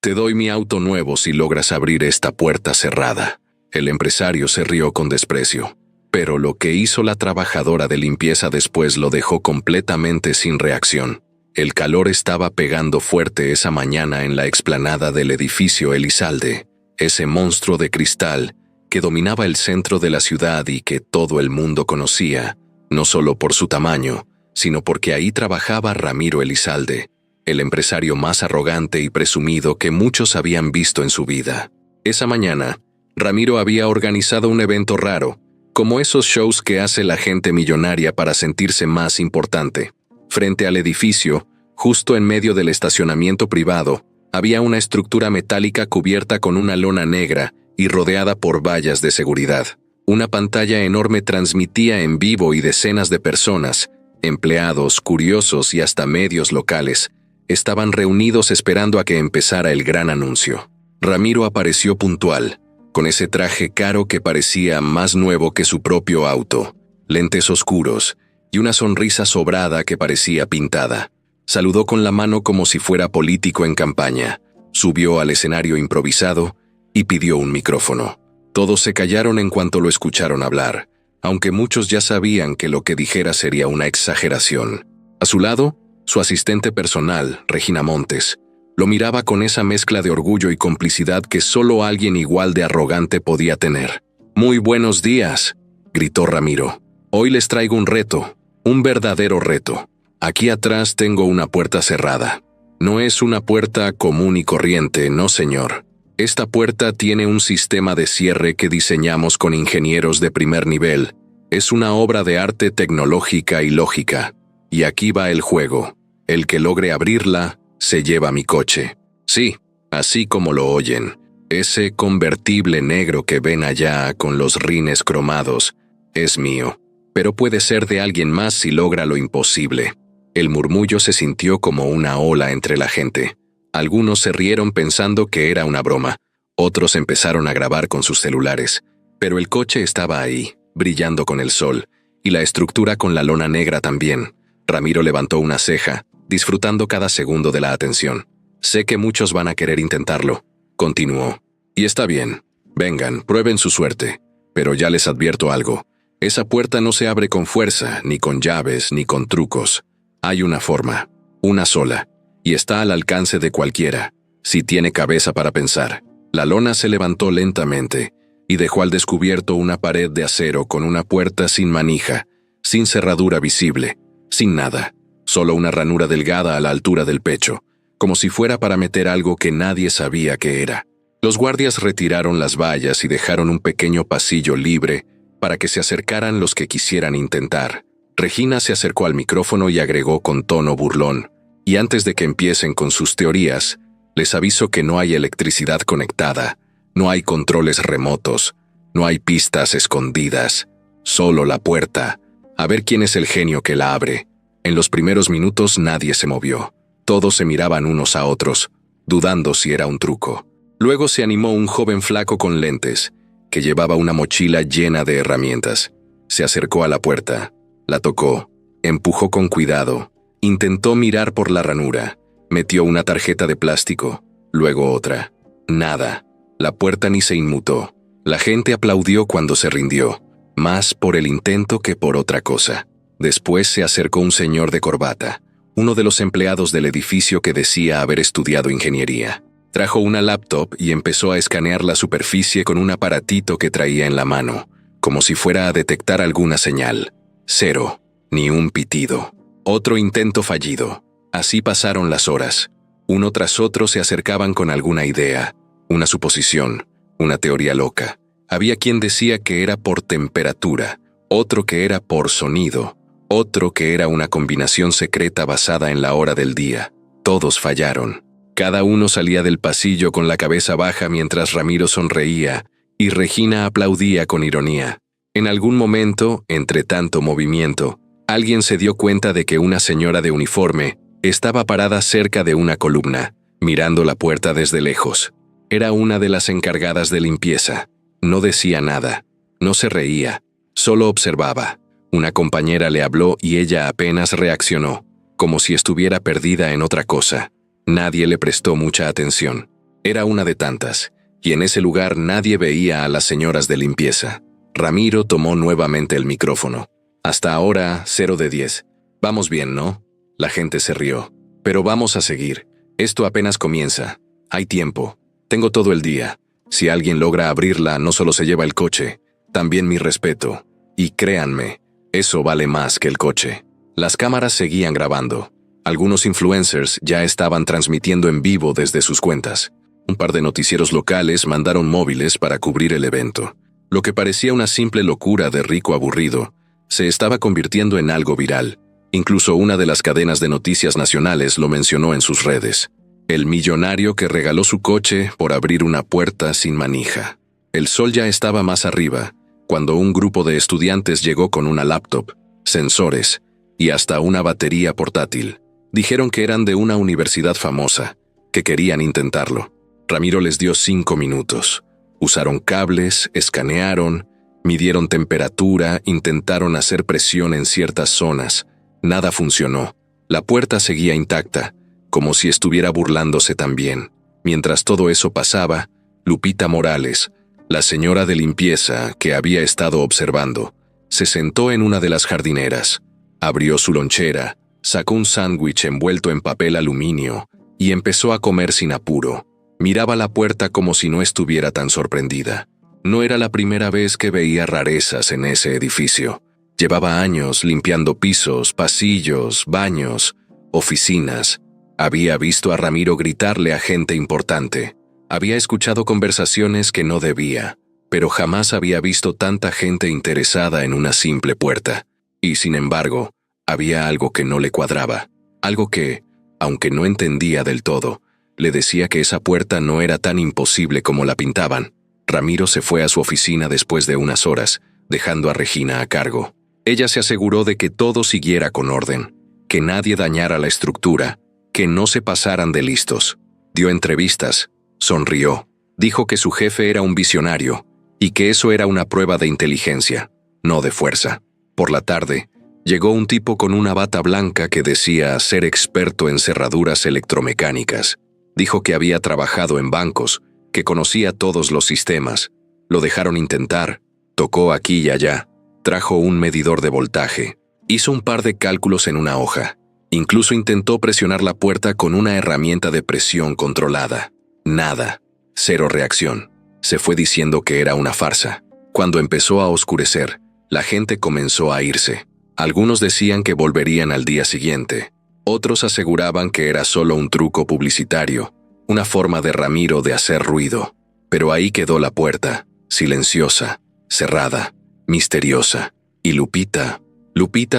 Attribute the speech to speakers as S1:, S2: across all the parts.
S1: Te doy mi auto nuevo si logras abrir esta puerta cerrada. El empresario se rió con desprecio. Pero lo que hizo la trabajadora de limpieza después lo dejó completamente sin reacción. El calor estaba pegando fuerte esa mañana en la explanada del edificio Elizalde, ese monstruo de cristal que dominaba el centro de la ciudad y que todo el mundo conocía, no solo por su tamaño, sino porque ahí trabajaba Ramiro Elizalde, el empresario más arrogante y presumido que muchos habían visto en su vida. Esa mañana, Ramiro había organizado un evento raro, como esos shows que hace la gente millonaria para sentirse más importante. Frente al edificio, justo en medio del estacionamiento privado, había una estructura metálica cubierta con una lona negra y rodeada por vallas de seguridad. Una pantalla enorme transmitía en vivo y decenas de personas, empleados, curiosos y hasta medios locales, estaban reunidos esperando a que empezara el gran anuncio. Ramiro apareció puntual, con ese traje caro que parecía más nuevo que su propio auto, lentes oscuros y una sonrisa sobrada que parecía pintada. Saludó con la mano como si fuera político en campaña, subió al escenario improvisado y pidió un micrófono. Todos se callaron en cuanto lo escucharon hablar, aunque muchos ya sabían que lo que dijera sería una exageración. A su lado, su asistente personal, Regina Montes, lo miraba con esa mezcla de orgullo y complicidad que solo alguien igual de arrogante podía tener. «Muy buenos días», gritó Ramiro. «Hoy les traigo un reto, un verdadero reto. Aquí atrás tengo una puerta cerrada. No es una puerta común y corriente, no señor. Esta puerta tiene un sistema de cierre que diseñamos con ingenieros de primer nivel. Es una obra de arte tecnológica y lógica. Y aquí va el juego. El que logre abrirla, se lleva mi coche. Sí, así como lo oyen. Ese convertible negro que ven allá con los rines cromados es mío. Pero puede ser de alguien más si logra lo imposible». El murmullo se sintió como una ola entre la gente. Algunos se rieron pensando que era una broma. Otros empezaron a grabar con sus celulares. Pero el coche estaba ahí, brillando con el sol, y la estructura con la lona negra también. Ramiro levantó una ceja, disfrutando cada segundo de la atención. «Sé que muchos van a querer intentarlo», continuó. «Y está bien. Vengan, prueben su suerte. Pero ya les advierto algo. Esa puerta no se abre con fuerza, ni con llaves, ni con trucos. Hay una forma, una sola, y está al alcance de cualquiera, si tiene cabeza para pensar». La lona se levantó lentamente y dejó al descubierto una pared de acero con una puerta sin manija, sin cerradura visible, sin nada, solo una ranura delgada a la altura del pecho, como si fuera para meter algo que nadie sabía qué era. Los guardias retiraron las vallas y dejaron un pequeño pasillo libre para que se acercaran los que quisieran intentar. Regina se acercó al micrófono y agregó con tono burlón: «Y antes de que empiecen con sus teorías, les aviso que no hay electricidad conectada, no hay controles remotos, no hay pistas escondidas, solo la puerta. A ver quién es el genio que la abre». En los primeros minutos nadie se movió. Todos se miraban unos a otros, dudando si era un truco. Luego se animó un joven flaco con lentes, que llevaba una mochila llena de herramientas. Se acercó a la puerta, la tocó, empujó con cuidado, intentó mirar por la ranura, metió una tarjeta de plástico, luego otra. Nada. La puerta ni se inmutó. La gente aplaudió cuando se rindió, más por el intento que por otra cosa. Después se acercó un señor de corbata, uno de los empleados del edificio que decía haber estudiado ingeniería. Trajo una laptop y empezó a escanear la superficie con un aparatito que traía en la mano, como si fuera a detectar alguna señal. Cero, ni un pitido. Otro intento fallido. Así pasaron las horas. Uno tras otro se acercaban con alguna idea, una suposición, una teoría loca. Había quien decía que era por temperatura, otro que era por sonido, otro que era una combinación secreta basada en la hora del día. Todos fallaron. Cada uno salía del pasillo con la cabeza baja mientras Ramiro sonreía y Regina aplaudía con ironía. En algún momento, entre tanto movimiento, alguien se dio cuenta de que una señora de uniforme estaba parada cerca de una columna, mirando la puerta desde lejos. Era una de las encargadas de limpieza. No decía nada, no se reía, solo observaba. Una compañera le habló y ella apenas reaccionó, como si estuviera perdida en otra cosa. Nadie le prestó mucha atención. Era una de tantas, y en ese lugar nadie veía a las señoras de limpieza. Ramiro tomó nuevamente el micrófono. Hasta ahora, 0 de 10. Vamos bien, ¿no? La gente se rió. Pero vamos a seguir. Esto apenas comienza. Hay tiempo. Tengo todo el día. Si alguien logra abrirla, no solo se lleva el coche, también mi respeto. Y créanme, eso vale más que el coche. Las cámaras seguían grabando. Algunos influencers ya estaban transmitiendo en vivo desde sus cuentas. Un par de noticieros locales mandaron móviles para cubrir el evento. Lo que parecía una simple locura de rico aburrido, se estaba convirtiendo en algo viral. Incluso una de las cadenas de noticias nacionales lo mencionó en sus redes. El millonario que regaló su coche por abrir una puerta sin manija. El sol ya estaba más arriba, cuando un grupo de estudiantes llegó con una laptop, sensores y hasta una batería portátil. Dijeron que eran de una universidad famosa, que querían intentarlo. Ramiro les dio 5 minutos. Usaron cables, escanearon, midieron temperatura, intentaron hacer presión en ciertas zonas. Nada funcionó. La puerta seguía intacta, como si estuviera burlándose también. Mientras todo eso pasaba, Lupita Morales, la señora de limpieza que había estado observando, se sentó en una de las jardineras, abrió su lonchera, sacó un sándwich envuelto en papel aluminio y empezó a comer sin apuro. Miraba la puerta como si no estuviera tan sorprendida. No era la primera vez que veía rarezas en ese edificio. Llevaba años limpiando pisos, pasillos, baños, oficinas. Había visto a Ramiro gritarle a gente importante. Había escuchado conversaciones que no debía, pero jamás había visto tanta gente interesada en una simple puerta. Y sin embargo, había algo que no le cuadraba. Algo que, aunque no entendía del todo, le decía que esa puerta no era tan imposible como la pintaban. Ramiro se fue a su oficina después de unas horas, dejando a Regina a cargo. Ella se aseguró de que todo siguiera con orden, que nadie dañara la estructura, que no se pasaran de listos. Dio entrevistas, sonrió, dijo que su jefe era un visionario y que eso era una prueba de inteligencia, no de fuerza. Por la tarde, llegó un tipo con una bata blanca que decía ser experto en cerraduras electromecánicas. Dijo que había trabajado en bancos, que conocía todos los sistemas. Lo dejaron intentar, tocó aquí y allá, trajo un medidor de voltaje, hizo un par de cálculos en una hoja. Incluso intentó presionar la puerta con una herramienta de presión controlada. Nada. Cero reacción. Se fue diciendo que era una farsa. Cuando empezó a oscurecer, la gente comenzó a irse. Algunos decían que volverían al día siguiente. Otros aseguraban que era solo un truco publicitario, una forma de Ramiro de hacer ruido. Pero ahí quedó la puerta, silenciosa, cerrada, misteriosa. Y Lupita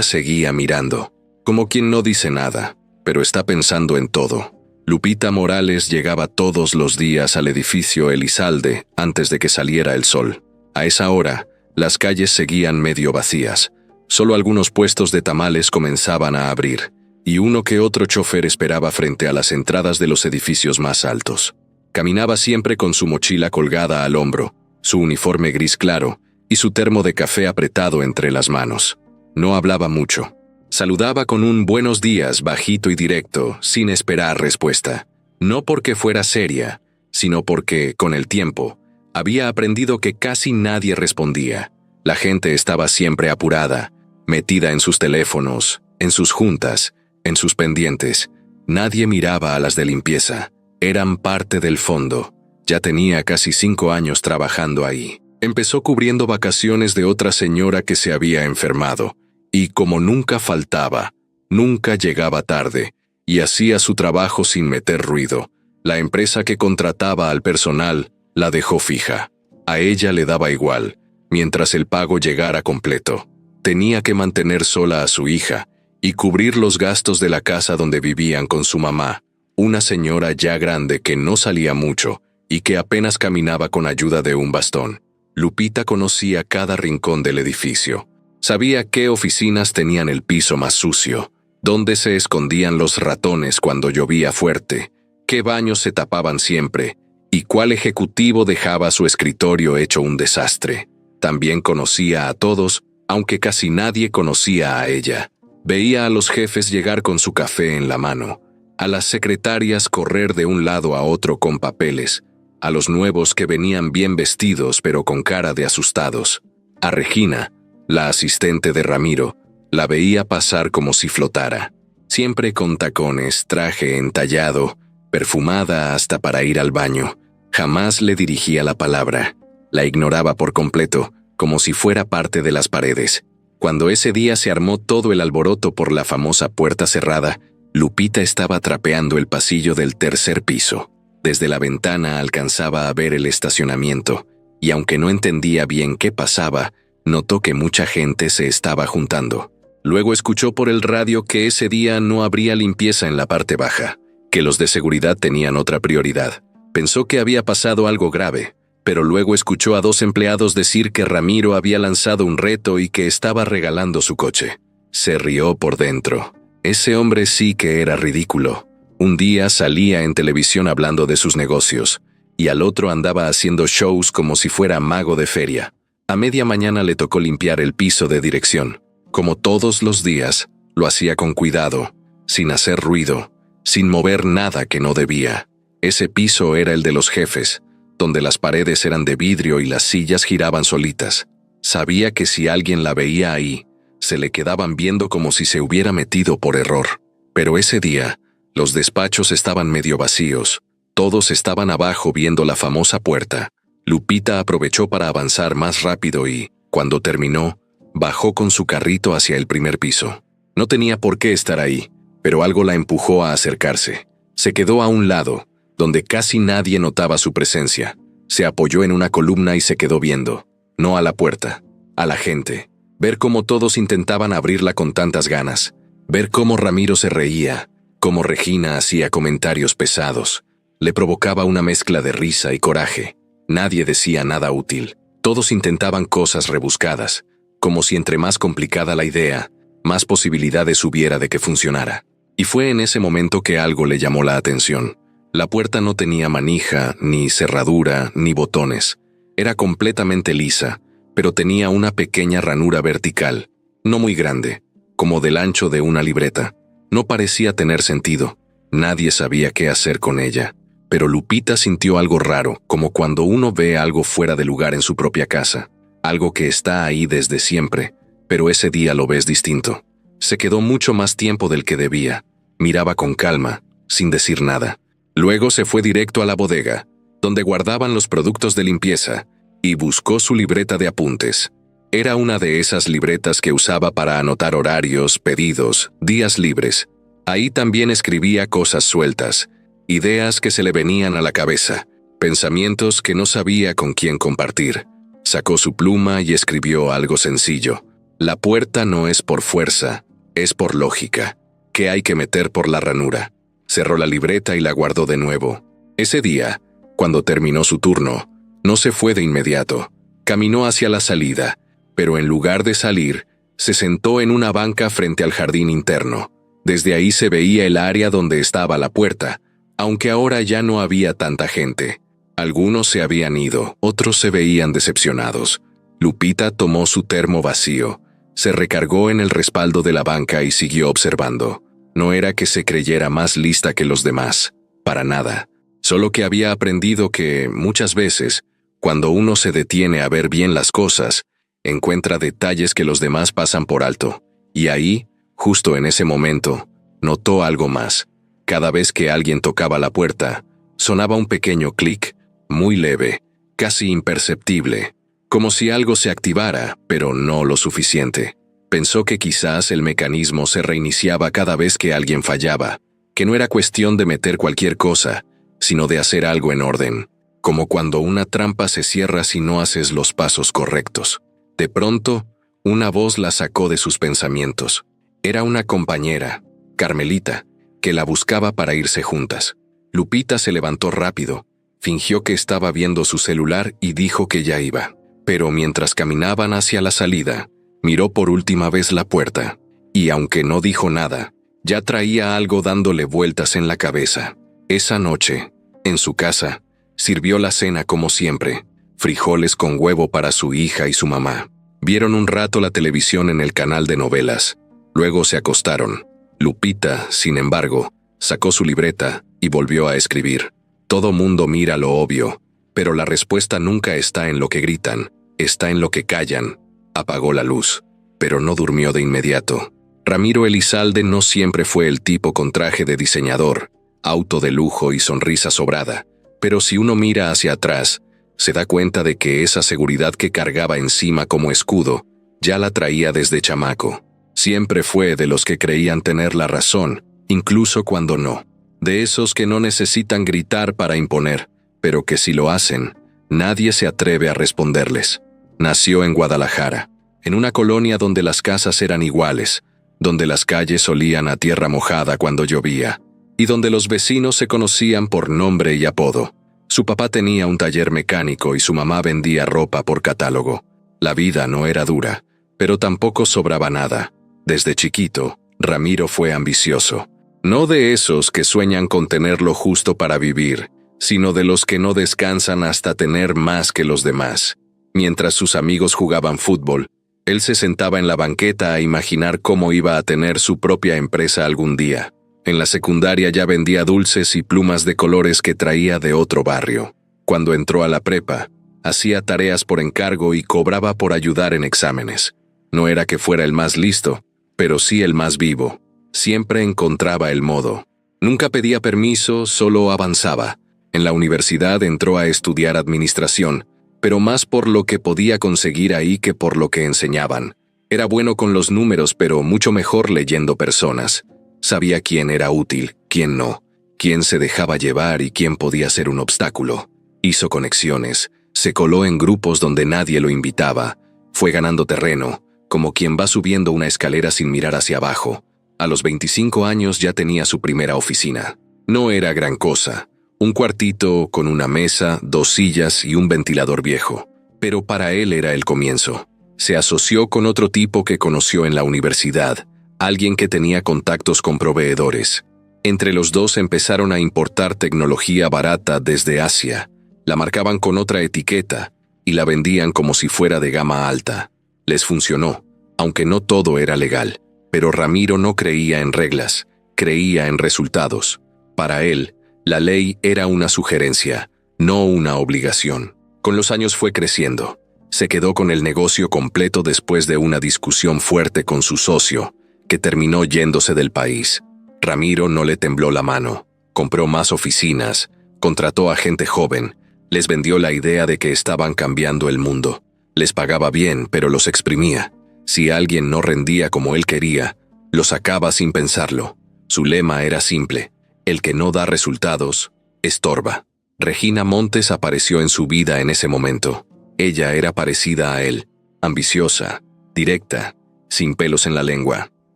S1: seguía mirando, como quien no dice nada, pero está pensando en todo. Lupita Morales llegaba todos los días al edificio Elizalde antes de que saliera el sol. A esa hora, las calles seguían medio vacías. Solo algunos puestos de tamales comenzaban a abrir, y uno que otro chofer esperaba frente a las entradas de los edificios más altos. Caminaba siempre con su mochila colgada al hombro, su uniforme gris claro y su termo de café apretado entre las manos. No hablaba mucho. Saludaba con un buenos días bajito y directo, sin esperar respuesta. No porque fuera seria, sino porque, con el tiempo, había aprendido que casi nadie respondía. La gente estaba siempre apurada, metida en sus teléfonos, en sus juntas, en sus pendientes. Nadie miraba a las de limpieza. Eran parte del fondo. Ya tenía casi 5 años trabajando ahí. Empezó cubriendo vacaciones de otra señora que se había enfermado. Y como nunca faltaba, nunca llegaba tarde, y hacía su trabajo sin meter ruido, la empresa que contrataba al personal la dejó fija. A ella le daba igual, mientras el pago llegara completo. Tenía que mantener sola a su hija y cubrir los gastos de la casa donde vivían con su mamá, una señora ya grande que no salía mucho y que apenas caminaba con ayuda de un bastón. Lupita conocía cada rincón del edificio. Sabía qué oficinas tenían el piso más sucio, dónde se escondían los ratones cuando llovía fuerte, qué baños se tapaban siempre y cuál ejecutivo dejaba su escritorio hecho un desastre. También conocía a todos, aunque casi nadie conocía a ella. Veía a los jefes llegar con su café en la mano, a las secretarias correr de un lado a otro con papeles, a los nuevos que venían bien vestidos pero con cara de asustados. A Regina, la asistente de Ramiro, la veía pasar como si flotara, siempre con tacones, traje entallado, perfumada hasta para ir al baño. Jamás le dirigía la palabra, la ignoraba por completo, como si fuera parte de las paredes. Cuando ese día se armó todo el alboroto por la famosa puerta cerrada, Lupita estaba trapeando el pasillo del tercer piso. Desde la ventana alcanzaba a ver el estacionamiento, y aunque no entendía bien qué pasaba, notó que mucha gente se estaba juntando. Luego escuchó por el radio que ese día no habría limpieza en la parte baja, que los de seguridad tenían otra prioridad. Pensó que había pasado algo grave, pero luego escuchó a 2 empleados decir que Ramiro había lanzado un reto y que estaba regalando su coche. Se rió por dentro. Ese hombre sí que era ridículo. Un día salía en televisión hablando de sus negocios, y al otro andaba haciendo shows como si fuera mago de feria. A media mañana le tocó limpiar el piso de dirección. Como todos los días, lo hacía con cuidado, sin hacer ruido, sin mover nada que no debía. Ese piso era el de los jefes, donde las paredes eran de vidrio y las sillas giraban solitas. Sabía que si alguien la veía ahí, se le quedaban viendo como si se hubiera metido por error. Pero ese día, los despachos estaban medio vacíos. Todos estaban abajo viendo la famosa puerta. Lupita aprovechó para avanzar más rápido y, cuando terminó, bajó con su carrito hacia el primer piso. No tenía por qué estar ahí, pero algo la empujó a acercarse. Se quedó a un lado, donde casi nadie notaba su presencia. Se apoyó en una columna y se quedó viendo, no a la puerta, a la gente. Ver cómo todos intentaban abrirla con tantas ganas. Ver cómo Ramiro se reía, cómo Regina hacía comentarios pesados. Le provocaba una mezcla de risa y coraje. Nadie decía nada útil. Todos intentaban cosas rebuscadas, como si entre más complicada la idea, más posibilidades hubiera de que funcionara. Y fue en ese momento que algo le llamó la atención. La puerta no tenía manija, ni cerradura, ni botones. Era completamente lisa, pero tenía una pequeña ranura vertical, no muy grande, como del ancho de una libreta. No parecía tener sentido. Nadie sabía qué hacer con ella. Pero Lupita sintió algo raro, como cuando uno ve algo fuera de lugar en su propia casa. Algo que está ahí desde siempre, pero ese día lo ves distinto. Se quedó mucho más tiempo del que debía. Miraba con calma, sin decir nada. Luego se fue directo a la bodega, donde guardaban los productos de limpieza, y buscó su libreta de apuntes. Era una de esas libretas que usaba para anotar horarios, pedidos, días libres. Ahí también escribía cosas sueltas, ideas que se le venían a la cabeza, pensamientos que no sabía con quién compartir. Sacó su pluma y escribió algo sencillo. La puerta no es por fuerza, es por lógica, que hay que meter por la ranura. Cerró la libreta y la guardó de nuevo. Ese día, cuando terminó su turno, no se fue de inmediato. Caminó hacia la salida, pero en lugar de salir, se sentó en una banca frente al jardín interno. Desde ahí se veía el área donde estaba la puerta, aunque ahora ya no había tanta gente. Algunos se habían ido, otros se veían decepcionados. Lupita tomó su termo vacío, se recargó en el respaldo de la banca y siguió observando. No era que se creyera más lista que los demás, para nada. Solo que había aprendido que, muchas veces, cuando uno se detiene a ver bien las cosas, encuentra detalles que los demás pasan por alto. Y ahí, justo en ese momento, notó algo más. Cada vez que alguien tocaba la puerta, sonaba un pequeño clic, muy leve, casi imperceptible, como si algo se activara, pero no lo suficiente. Pensó que quizás el mecanismo se reiniciaba cada vez que alguien fallaba, que no era cuestión de meter cualquier cosa, sino de hacer algo en orden, como cuando una trampa se cierra si no haces los pasos correctos. De pronto, una voz la sacó de sus pensamientos. Era una compañera, Carmelita, que la buscaba para irse juntas. Lupita se levantó rápido, fingió que estaba viendo su celular y dijo que ya iba. Pero mientras caminaban hacia la salida, miró por última vez la puerta, y aunque no dijo nada, ya traía algo dándole vueltas en la cabeza. Esa noche, en su casa, sirvió la cena como siempre, frijoles con huevo para su hija y su mamá. Vieron un rato la televisión en el canal de novelas, luego se acostaron. Lupita, sin embargo, Sacó su libreta y volvió a escribir. Todo mundo mira lo obvio, pero la respuesta nunca está en lo que gritan, está en lo que callan. Apagó la luz, pero no durmió de inmediato. Ramiro Elizalde no siempre fue el tipo con traje de diseñador, auto de lujo y sonrisa sobrada, pero si uno mira hacia atrás, se da cuenta de que esa seguridad que cargaba encima como escudo, ya la traía desde chamaco. Siempre fue de los que creían tener la razón, incluso cuando no. De esos que no necesitan gritar para imponer, pero que si lo hacen, nadie se atreve a responderles. Nació en Guadalajara, en una colonia donde las casas eran iguales, donde las calles olían a tierra mojada cuando llovía, y donde los vecinos se conocían por nombre y apodo. Su papá tenía un taller mecánico y su mamá vendía ropa por catálogo. La vida no era dura, pero tampoco sobraba nada. Desde chiquito, Ramiro fue ambicioso. No de esos que sueñan con tener lo justo para vivir, sino de los que no descansan hasta tener más que los demás. Mientras sus amigos jugaban fútbol, él se sentaba en la banqueta a imaginar cómo iba a tener su propia empresa algún día. En la secundaria ya vendía dulces y plumas de colores que traía de otro barrio. Cuando entró a la prepa, hacía tareas por encargo y cobraba por ayudar en exámenes. No era que fuera el más listo, pero sí el más vivo. Siempre encontraba el modo. Nunca pedía permiso, solo avanzaba. En la universidad entró a estudiar administración, pero más por lo que podía conseguir ahí que por lo que enseñaban. Era bueno con los números, pero mucho mejor leyendo personas. Sabía quién era útil, quién no, quién se dejaba llevar y quién podía ser un obstáculo. Hizo conexiones, se coló en grupos donde nadie lo invitaba. Fue ganando terreno, como quien va subiendo una escalera sin mirar hacia abajo. A los 25 años ya tenía su primera oficina. No era gran cosa. Un cuartito con una mesa, 2 sillas y un ventilador viejo. Pero para él era el comienzo. Se asoció con otro tipo que conoció en la universidad, alguien que tenía contactos con proveedores. Entre los dos empezaron a importar tecnología barata desde Asia. La marcaban con otra etiqueta y la vendían como si fuera de gama alta. Les funcionó, aunque no todo era legal. Pero Ramiro no creía en reglas, creía en resultados. Para él, la ley era una sugerencia, no una obligación. Con los años fue creciendo. Se quedó con el negocio completo después de una discusión fuerte con su socio, que terminó yéndose del país. Ramiro no le tembló la mano. Compró más oficinas, contrató a gente joven, les vendió la idea de que estaban cambiando el mundo. Les pagaba bien, pero los exprimía. Si alguien no rendía como él quería, lo sacaba sin pensarlo. Su lema era simple: el que no da resultados, estorba. Regina Montes apareció en su vida en ese momento. Ella era parecida a él, ambiciosa, directa, sin pelos en la lengua.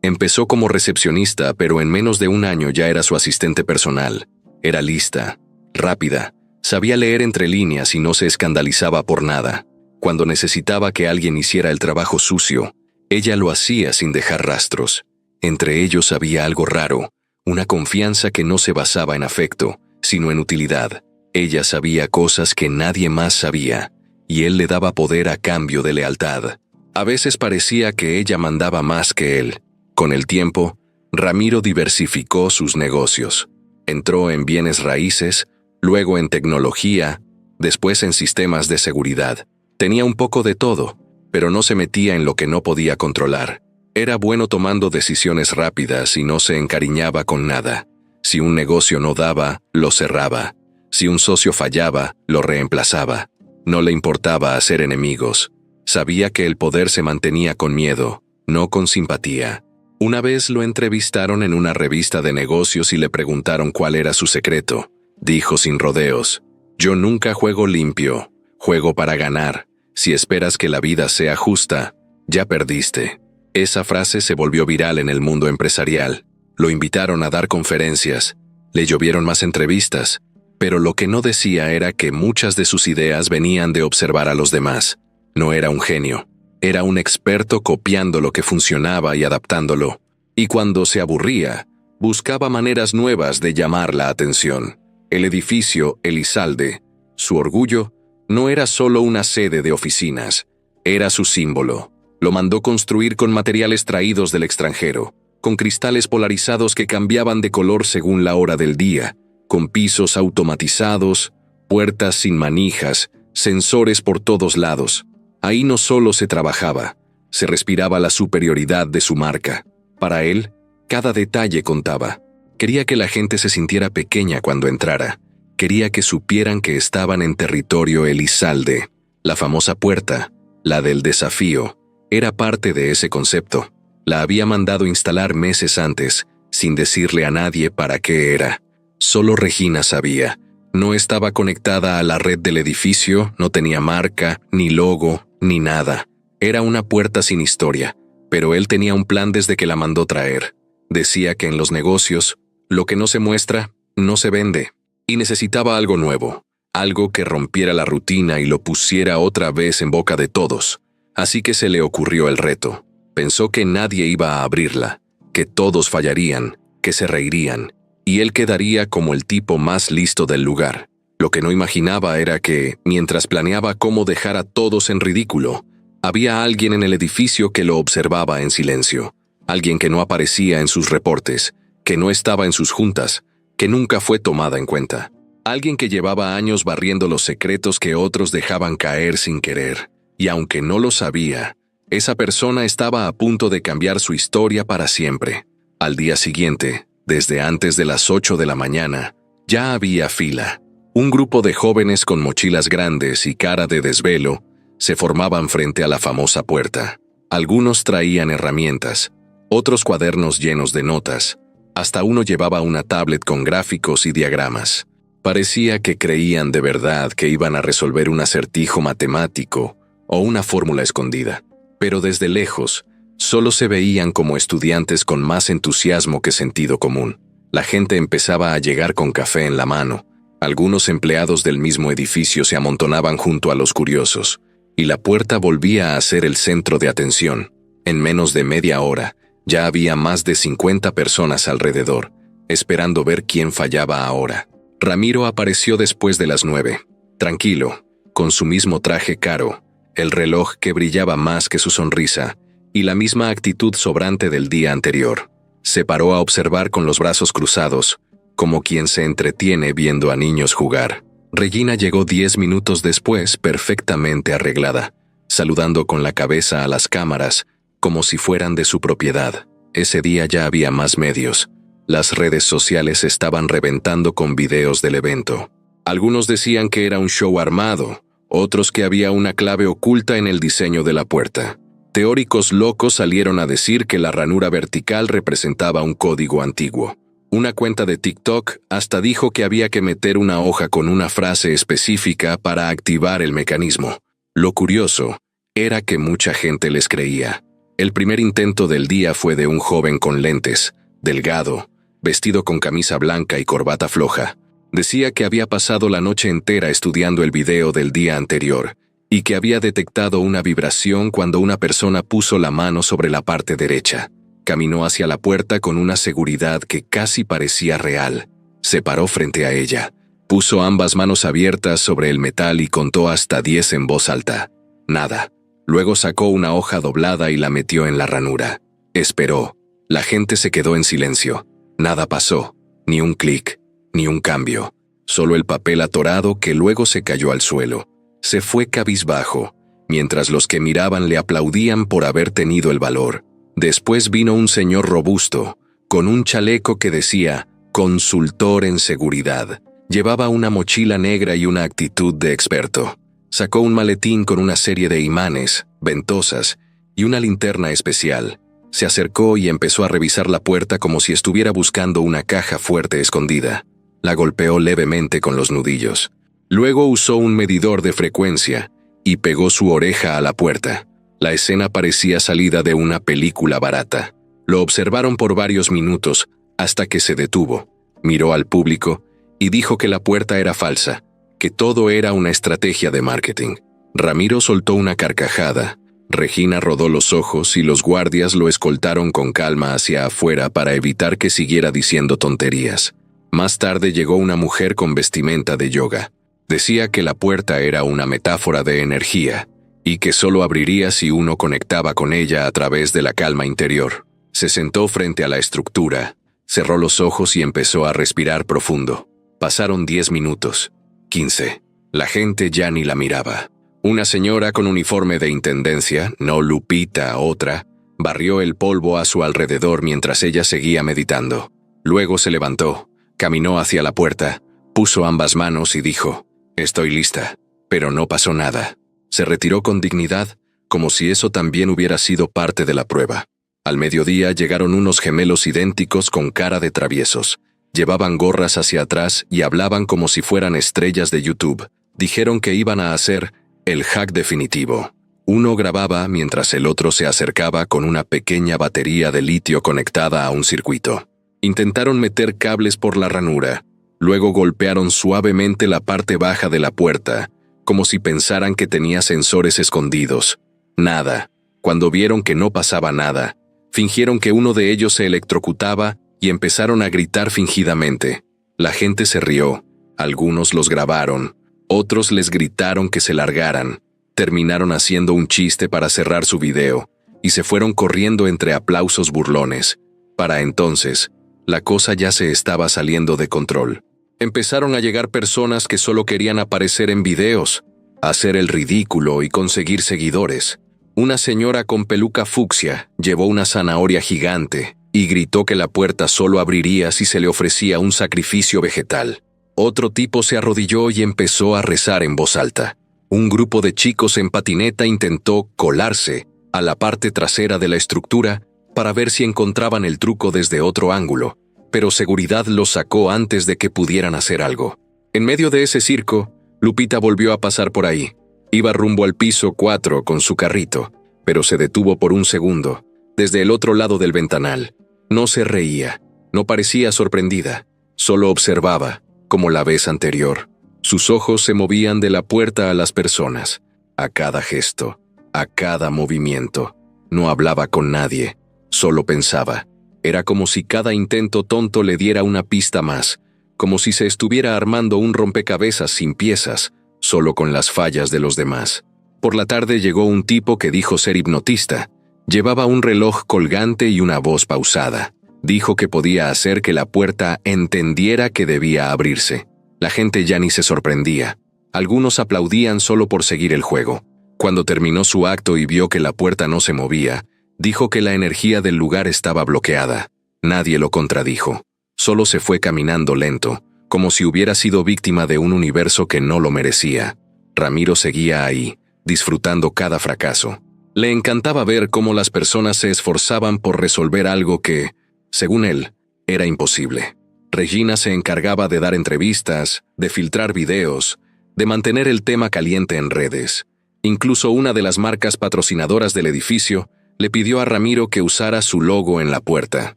S1: Empezó como recepcionista, pero en menos de un año ya era su asistente personal. Era lista, rápida, sabía leer entre líneas y no se escandalizaba por nada. Cuando necesitaba que alguien hiciera el trabajo sucio, ella lo hacía sin dejar rastros. Entre ellos había algo raro, una confianza que no se basaba en afecto, sino en utilidad. Ella sabía cosas que nadie más sabía, y él le daba poder a cambio de lealtad. A veces parecía que ella mandaba más que él. Con el tiempo, Ramiro diversificó sus negocios. Entró en bienes raíces, luego en tecnología, después en sistemas de seguridad. Tenía un poco de todo, pero no se metía en lo que no podía controlar. Era bueno tomando decisiones rápidas y no se encariñaba con nada. Si un negocio no daba, lo cerraba. Si un socio fallaba, lo reemplazaba. No le importaba hacer enemigos. Sabía que el poder se mantenía con miedo, no con simpatía. Una vez lo entrevistaron en una revista de negocios y le preguntaron cuál era su secreto. Dijo sin rodeos: yo nunca juego limpio, juego para ganar. Si esperas que la vida sea justa, ya perdiste. Esa frase se volvió viral en el mundo empresarial. Lo invitaron a dar conferencias, le llovieron más entrevistas, pero lo que no decía era que muchas de sus ideas venían de observar a los demás. No era un genio, era un experto copiando lo que funcionaba y adaptándolo. Y cuando se aburría, buscaba maneras nuevas de llamar la atención. El edificio Elizalde, su orgullo, no era solo una sede de oficinas, era su símbolo. Lo mandó construir con materiales traídos del extranjero, con cristales polarizados que cambiaban de color según la hora del día, con pisos automatizados, puertas sin manijas, sensores por todos lados. Ahí no solo se trabajaba, se respiraba la superioridad de su marca. Para él, cada detalle contaba. Quería que la gente se sintiera pequeña cuando entrara. Quería que supieran que estaban en territorio Elizalde. La famosa puerta, la del desafío, era parte de ese concepto. La había mandado instalar meses antes, sin decirle a nadie para qué era. Solo Regina sabía. No estaba conectada a la red del edificio, no tenía marca, ni logo, ni nada. Era una puerta sin historia, pero él tenía un plan desde que la mandó traer. Decía que en los negocios, lo que no se muestra, no se vende. Y necesitaba algo nuevo, algo que rompiera la rutina y lo pusiera otra vez en boca de todos. Así que se le ocurrió el reto. Pensó que nadie iba a abrirla, que todos fallarían, que se reirían, y él quedaría como el tipo más listo del lugar. Lo que no imaginaba era que, mientras planeaba cómo dejar a todos en ridículo, había alguien en el edificio que lo observaba en silencio, alguien que no aparecía en sus reportes, que no estaba en sus juntas, que nunca fue tomada en cuenta. Alguien que llevaba años barriendo los secretos que otros dejaban caer sin querer. Y aunque no lo sabía, esa persona estaba a punto de cambiar su historia para siempre. Al día siguiente, desde antes de las 8 de la mañana, ya había fila. Un grupo de jóvenes con mochilas grandes y cara de desvelo se formaban frente a la famosa puerta. Algunos traían herramientas, otros cuadernos llenos de notas. Hasta uno llevaba una tablet con gráficos y diagramas. Parecía que creían de verdad que iban a resolver un acertijo matemático o una fórmula escondida. Pero desde lejos, solo se veían como estudiantes con más entusiasmo que sentido común. La gente empezaba a llegar con café en la mano. Algunos empleados del mismo edificio se amontonaban junto a los curiosos, y la puerta volvía a ser el centro de atención. En menos de media hora, ya había más de 50 personas alrededor, esperando ver quién fallaba ahora. Ramiro apareció después de las 9, tranquilo, con su mismo traje caro, el reloj que brillaba más que su sonrisa, y la misma actitud sobrante del día anterior. Se paró a observar con los brazos cruzados, como quien se entretiene viendo a niños jugar. Regina llegó 10 minutos después perfectamente arreglada, saludando con la cabeza a las cámaras, como si fueran de su propiedad. Ese día ya había más medios. Las redes sociales estaban reventando con videos del evento. Algunos decían que era un show armado, otros que había una clave oculta en el diseño de la puerta. Teóricos locos salieron a decir que la ranura vertical representaba un código antiguo. Una cuenta de TikTok hasta dijo que había que meter una hoja con una frase específica para activar el mecanismo. Lo curioso era que mucha gente les creía. El primer intento del día fue de un joven con lentes, delgado, vestido con camisa blanca y corbata floja. Decía que había pasado la noche entera estudiando el video del día anterior y que había detectado una vibración cuando una persona puso la mano sobre la parte derecha. Caminó hacia la puerta con una seguridad que casi parecía real. Se paró frente a ella, puso ambas manos abiertas sobre el metal y contó hasta 10 en voz alta. Nada. Luego sacó una hoja doblada y la metió en la ranura. Esperó. La gente se quedó en silencio. Nada pasó. Ni un clic, ni un cambio. Solo el papel atorado que luego se cayó al suelo. Se fue cabizbajo, mientras los que miraban le aplaudían por haber tenido el valor. Después vino un señor robusto, con un chaleco que decía «Consultor en seguridad». Llevaba una mochila negra y una actitud de experto. Sacó un maletín con una serie de imanes, ventosas y una linterna especial. Se acercó y empezó a revisar la puerta como si estuviera buscando una caja fuerte escondida. La golpeó levemente con los nudillos. Luego usó un medidor de frecuencia y pegó su oreja a la puerta. La escena parecía salida de una película barata. Lo observaron por varios minutos hasta que se detuvo. Miró al público y dijo que la puerta era falsa, que todo era una estrategia de marketing. Ramiro soltó una carcajada. Regina rodó los ojos y los guardias lo escoltaron con calma hacia afuera para evitar que siguiera diciendo tonterías. Más tarde llegó una mujer con vestimenta de yoga. Decía que la puerta era una metáfora de energía y que solo abriría si uno conectaba con ella a través de la calma interior. Se sentó frente a la estructura, cerró los ojos y empezó a respirar profundo. Pasaron 10 minutos, 15. La gente ya ni la miraba. Una señora con uniforme de intendencia, no Lupita, otra, barrió el polvo a su alrededor mientras ella seguía meditando. Luego se levantó, caminó hacia la puerta, puso ambas manos y dijo: «Estoy lista». Pero no pasó nada. Se retiró con dignidad, como si eso también hubiera sido parte de la prueba. Al mediodía llegaron unos gemelos idénticos con cara de traviesos. Llevaban gorras hacia atrás y hablaban como si fueran estrellas de YouTube. Dijeron que iban a hacer el hack definitivo. Uno grababa mientras el otro se acercaba con una pequeña batería de litio conectada a un circuito. Intentaron meter cables por la ranura. Luego golpearon suavemente la parte baja de la puerta, como si pensaran que tenía sensores escondidos. Nada. Cuando vieron que no pasaba nada, fingieron que uno de ellos se electrocutaba y empezaron a gritar fingidamente. La gente se rió. Algunos los grabaron. Otros les gritaron que se largaran. Terminaron haciendo un chiste para cerrar su video y se fueron corriendo entre aplausos burlones. Para entonces, la cosa ya se estaba saliendo de control. Empezaron a llegar personas que solo querían aparecer en videos, hacer el ridículo y conseguir seguidores. Una señora con peluca fucsia llevó una zanahoria gigante y gritó que la puerta solo abriría si se le ofrecía un sacrificio vegetal. Otro tipo se arrodilló y empezó a rezar en voz alta. Un grupo de chicos en patineta intentó colarse a la parte trasera de la estructura para ver si encontraban el truco desde otro ángulo, pero seguridad los sacó antes de que pudieran hacer algo. En medio de ese circo, Lupita volvió a pasar por ahí. Iba rumbo al piso 4 con su carrito, pero se detuvo por un segundo, desde el otro lado del ventanal. No se reía, no parecía sorprendida, solo observaba, como la vez anterior. Sus ojos se movían de la puerta a las personas, a cada gesto, a cada movimiento. No hablaba con nadie, solo pensaba. Era como si cada intento tonto le diera una pista más, como si se estuviera armando un rompecabezas sin piezas, solo con las fallas de los demás. Por la tarde llegó un tipo que dijo ser hipnotista. Llevaba un reloj colgante y una voz pausada. Dijo que podía hacer que la puerta entendiera que debía abrirse. La gente ya ni se sorprendía. Algunos aplaudían solo por seguir el juego. Cuando terminó su acto y vio que la puerta no se movía, dijo que la energía del lugar estaba bloqueada. Nadie lo contradijo. Solo se fue caminando lento, como si hubiera sido víctima de un universo que no lo merecía. Ramiro seguía ahí, disfrutando cada fracaso. Le encantaba ver cómo las personas se esforzaban por resolver algo que, según él, era imposible. Regina se encargaba de dar entrevistas, de filtrar videos, de mantener el tema caliente en redes. Incluso una de las marcas patrocinadoras del edificio le pidió a Ramiro que usara su logo en la puerta,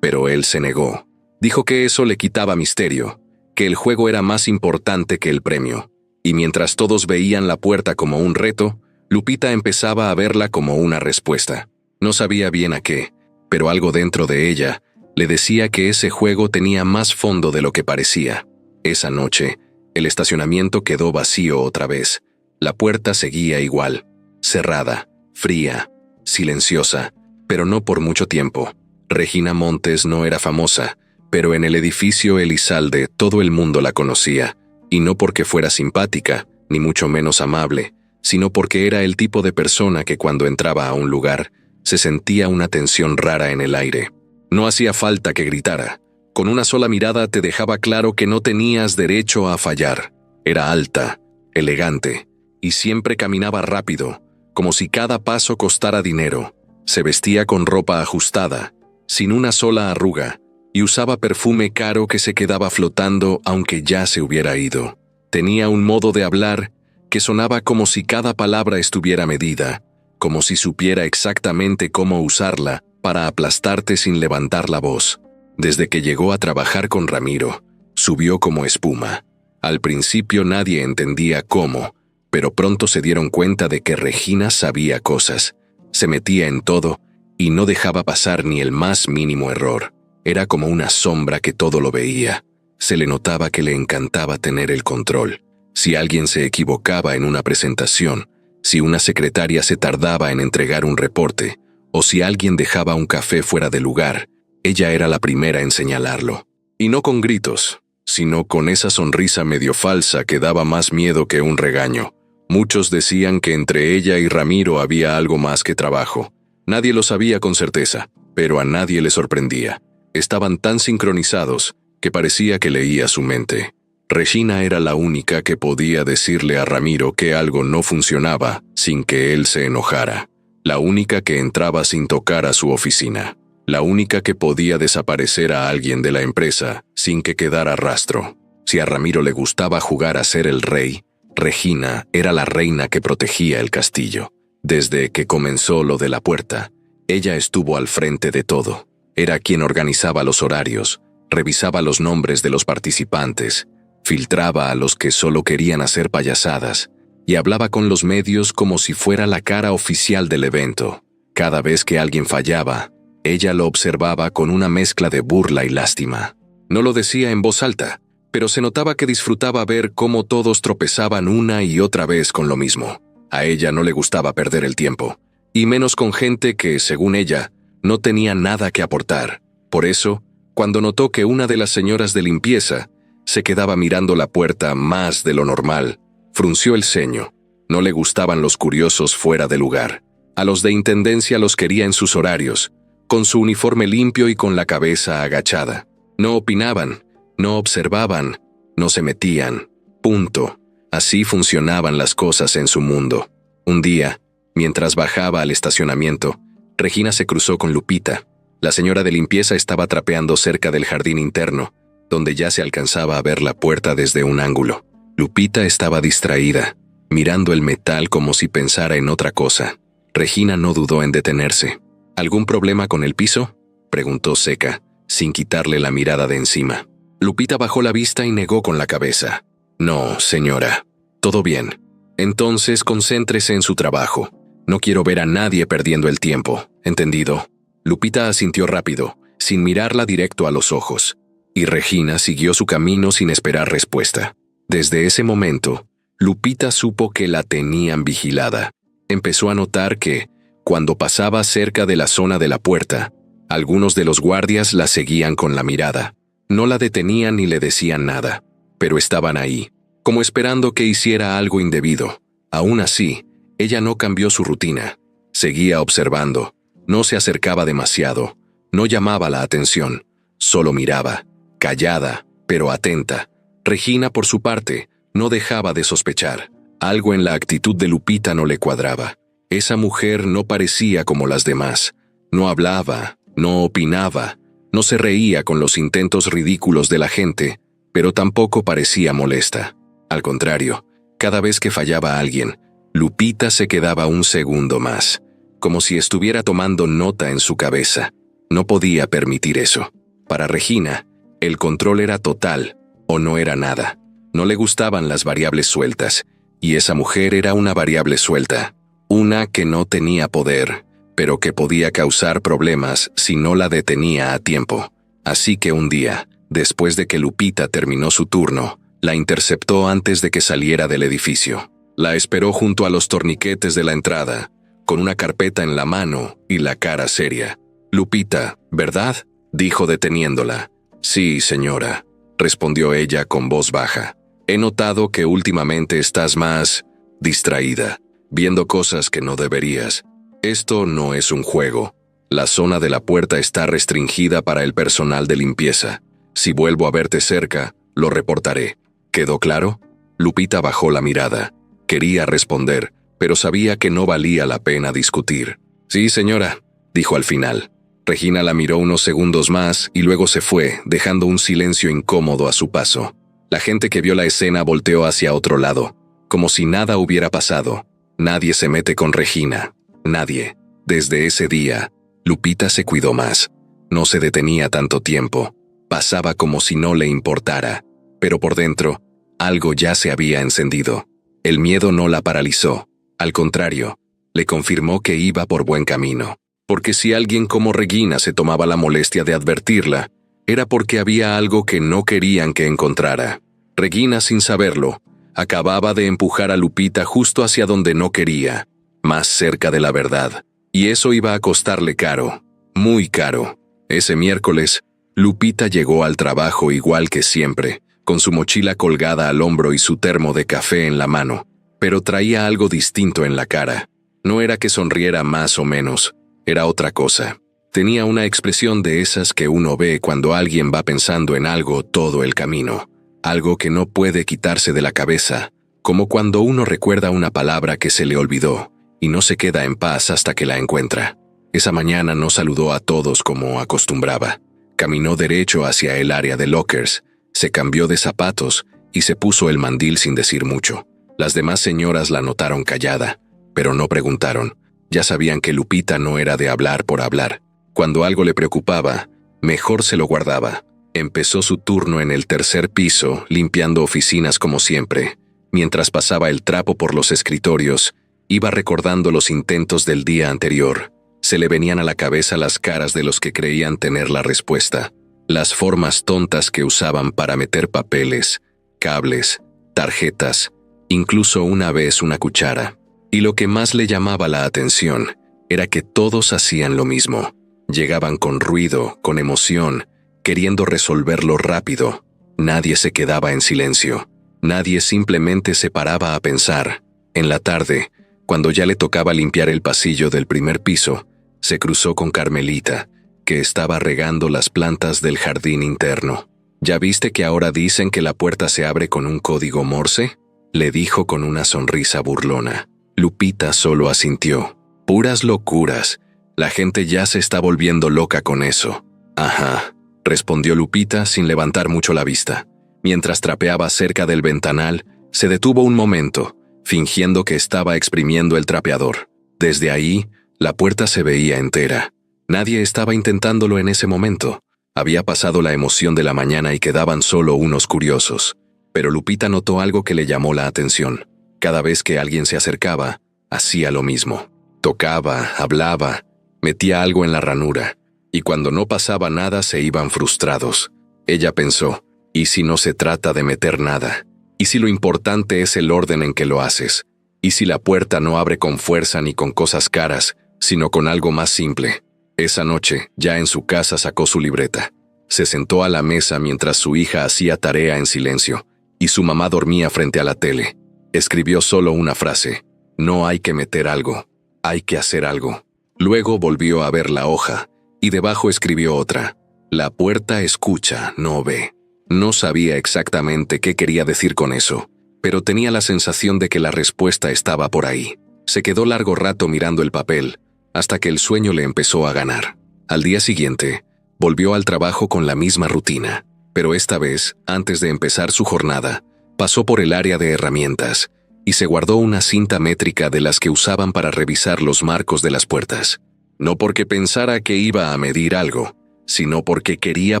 S1: pero él se negó. Dijo que eso le quitaba misterio, que el juego era más importante que el premio. Y mientras todos veían la puerta como un reto, Lupita empezaba a verla como una respuesta. No sabía bien a qué, pero algo dentro de ella le decía que ese juego tenía más fondo de lo que parecía. Esa noche, el estacionamiento quedó vacío otra vez. La puerta seguía igual, cerrada, fría, silenciosa, pero no por mucho tiempo. Regina Montes no era famosa, pero en el edificio Elizalde todo el mundo la conocía, y no porque fuera simpática, ni mucho menos amable, sino porque era el tipo de persona que cuando entraba a un lugar, se sentía una tensión rara en el aire. No hacía falta que gritara. Con una sola mirada te dejaba claro que no tenías derecho a fallar. Era alta, elegante, y siempre caminaba rápido, como si cada paso costara dinero. Se vestía con ropa ajustada, sin una sola arruga, y usaba perfume caro que se quedaba flotando aunque ya se hubiera ido. Tenía un modo de hablar que sonaba como si cada palabra estuviera medida, como si supiera exactamente cómo usarla para aplastarte sin levantar la voz. Desde que llegó a trabajar con Ramiro, subió como espuma. Al principio nadie entendía cómo, pero pronto se dieron cuenta de que Regina sabía cosas, se metía en todo y no dejaba pasar ni el más mínimo error. Era como una sombra que todo lo veía. Se le notaba que le encantaba tener el control. Si alguien se equivocaba en una presentación, si una secretaria se tardaba en entregar un reporte, o si alguien dejaba un café fuera de lugar, ella era la primera en señalarlo. Y no con gritos, sino con esa sonrisa medio falsa que daba más miedo que un regaño. Muchos decían que entre ella y Ramiro había algo más que trabajo. Nadie lo sabía con certeza, pero a nadie le sorprendía. Estaban tan sincronizados que parecía que leía su mente. Regina era la única que podía decirle a Ramiro que algo no funcionaba sin que él se enojara. La única que entraba sin tocar a su oficina. La única que podía desaparecer a alguien de la empresa sin que quedara rastro. Si a Ramiro le gustaba jugar a ser el rey, Regina era la reina que protegía el castillo. Desde que comenzó lo de la puerta, ella estuvo al frente de todo. Era quien organizaba los horarios, revisaba los nombres de los participantes, filtraba a los que solo querían hacer payasadas y hablaba con los medios como si fuera la cara oficial del evento. Cada vez que alguien fallaba, ella lo observaba con una mezcla de burla y lástima. No lo decía en voz alta, pero se notaba que disfrutaba ver cómo todos tropezaban una y otra vez con lo mismo. A ella no le gustaba perder el tiempo, y menos con gente que, según ella, no tenía nada que aportar. Por eso, cuando notó que una de las señoras de limpieza se quedaba mirando la puerta más de lo normal, frunció el ceño. No le gustaban los curiosos fuera de lugar. A los de intendencia los quería en sus horarios, con su uniforme limpio y con la cabeza agachada. No opinaban, no observaban, no se metían. Punto. Así funcionaban las cosas en su mundo. Un día, mientras bajaba al estacionamiento, Regina se cruzó con Lupita. La señora de limpieza estaba trapeando cerca del jardín interno, donde ya se alcanzaba a ver la puerta desde un ángulo. Lupita estaba distraída, mirando el metal como si pensara en otra cosa. Regina no dudó en detenerse. ¿Algún problema con el piso?, preguntó seca, sin quitarle la mirada de encima. Lupita bajó la vista y negó con la cabeza. No, señora. Todo bien. Entonces concéntrese en su trabajo. No quiero ver a nadie perdiendo el tiempo. ¿Entendido? Lupita asintió rápido, sin mirarla directo a los ojos. Y Regina siguió su camino sin esperar respuesta. Desde ese momento, Lupita supo que la tenían vigilada. Empezó a notar que, cuando pasaba cerca de la zona de la puerta, algunos de los guardias la seguían con la mirada. No la detenían ni le decían nada, pero estaban ahí, como esperando que hiciera algo indebido. Aún así, ella no cambió su rutina. Seguía observando, no se acercaba demasiado, no llamaba la atención, solo miraba, callada, pero atenta. Regina, por su parte, no dejaba de sospechar. Algo en la actitud de Lupita no le cuadraba. Esa mujer no parecía como las demás. No hablaba, no opinaba, no se reía con los intentos ridículos de la gente, pero tampoco parecía molesta. Al contrario, cada vez que fallaba alguien, Lupita se quedaba un segundo más, como si estuviera tomando nota en su cabeza. No podía permitir eso. Para Regina, el control era total, o no era nada. No le gustaban las variables sueltas, y esa mujer era una variable suelta. Una que no tenía poder, pero que podía causar problemas si no la detenía a tiempo. Así que un día, después de que Lupita terminó su turno, la interceptó antes de que saliera del edificio. La esperó junto a los torniquetes de la entrada, con una carpeta en la mano y la cara seria. «Lupita, ¿verdad?», dijo deteniéndola. «Sí, señora», respondió ella con voz baja. «He notado que últimamente estás más distraída, viendo cosas que no deberías. Esto no es un juego. La zona de la puerta está restringida para el personal de limpieza. Si vuelvo a verte cerca, lo reportaré. ¿Quedó claro?». Lupita bajó la mirada. Quería responder, pero sabía que no valía la pena discutir. «Sí, señora», dijo al final. Regina la miró unos segundos más y luego se fue, dejando un silencio incómodo a su paso. La gente que vio la escena volteó hacia otro lado, como si nada hubiera pasado. Nadie se mete con Regina. Nadie. Desde ese día, Lupita se cuidó más. No se detenía tanto tiempo. Pasaba como si no le importara. Pero por dentro, algo ya se había encendido. El miedo no la paralizó. Al contrario, le confirmó que iba por buen camino. Porque si alguien como Regina se tomaba la molestia de advertirla, era porque había algo que no querían que encontrara. Regina, sin saberlo, acababa de empujar a Lupita justo hacia donde no quería, más cerca de la verdad, Y eso iba a costarle caro, muy caro. Ese miércoles, Lupita llegó al trabajo igual que siempre, con su mochila colgada al hombro y su termo de café en la mano, pero traía algo distinto en la cara. No era que sonriera más o menos, era otra cosa. Tenía una expresión de esas que uno ve cuando alguien va pensando en algo todo el camino, algo que no puede quitarse de la cabeza, como cuando uno recuerda una palabra que se le olvidó y no se queda en paz hasta que la encuentra. Esa mañana no saludó a todos como acostumbraba. Caminó derecho hacia el área de lockers, se cambió de zapatos y se puso el mandil sin decir mucho. Las demás señoras la notaron callada, pero no preguntaron. Ya sabían que Lupita no era de hablar por hablar. Cuando algo le preocupaba, mejor se lo guardaba. Empezó su turno en el tercer piso, limpiando oficinas como siempre. Mientras pasaba el trapo por los escritorios, iba recordando los intentos del día anterior. Se le venían a la cabeza las caras de los que creían tener la respuesta, las formas tontas que usaban para meter papeles, cables, tarjetas, incluso una vez una cuchara. Y lo que más le llamaba la atención era que todos hacían lo mismo. Llegaban con ruido, con emoción, queriendo resolverlo rápido. Nadie se quedaba en silencio. Nadie simplemente se paraba a pensar. En la tarde, cuando ya le tocaba limpiar el pasillo del primer piso, se cruzó con Carmelita, que estaba regando las plantas del jardín interno. ¿Ya viste que ahora dicen que la puerta se abre con un código Morse?, le dijo con una sonrisa burlona. Lupita solo asintió. Puras locuras. La gente ya se está volviendo loca con eso. Ajá, respondió Lupita sin levantar mucho la vista. Mientras trapeaba cerca del ventanal, se detuvo un momento, fingiendo que estaba exprimiendo el trapeador. Desde ahí, la puerta se veía entera. Nadie estaba intentándolo en ese momento. Había pasado la emoción de la mañana y quedaban solo unos curiosos. Pero Lupita notó algo que le llamó la atención. Cada vez que alguien se acercaba, hacía lo mismo. Tocaba, hablaba, metía algo en la ranura. Y cuando no pasaba nada se iban frustrados. Ella pensó, ¿y si no se trata de meter nada? ¿Y si lo importante es el orden en que lo haces? ¿Y si la puerta no abre con fuerza ni con cosas caras, sino con algo más simple? Esa noche, ya en su casa, sacó su libreta. Se sentó a la mesa mientras su hija hacía tarea en silencio, y su mamá dormía frente a la tele. Escribió solo una frase: no hay que meter algo, hay que hacer algo. Luego volvió a ver la hoja, y debajo escribió otra: la puerta escucha, no ve. No sabía exactamente qué quería decir con eso, pero tenía la sensación de que la respuesta estaba por ahí. Se quedó largo rato mirando el papel, hasta que el sueño le empezó a ganar. Al día siguiente, volvió al trabajo con la misma rutina, pero esta vez, antes de empezar su jornada, pasó por el área de herramientas y se guardó una cinta métrica de las que usaban para revisar los marcos de las puertas. No porque pensara que iba a medir algo, sino porque quería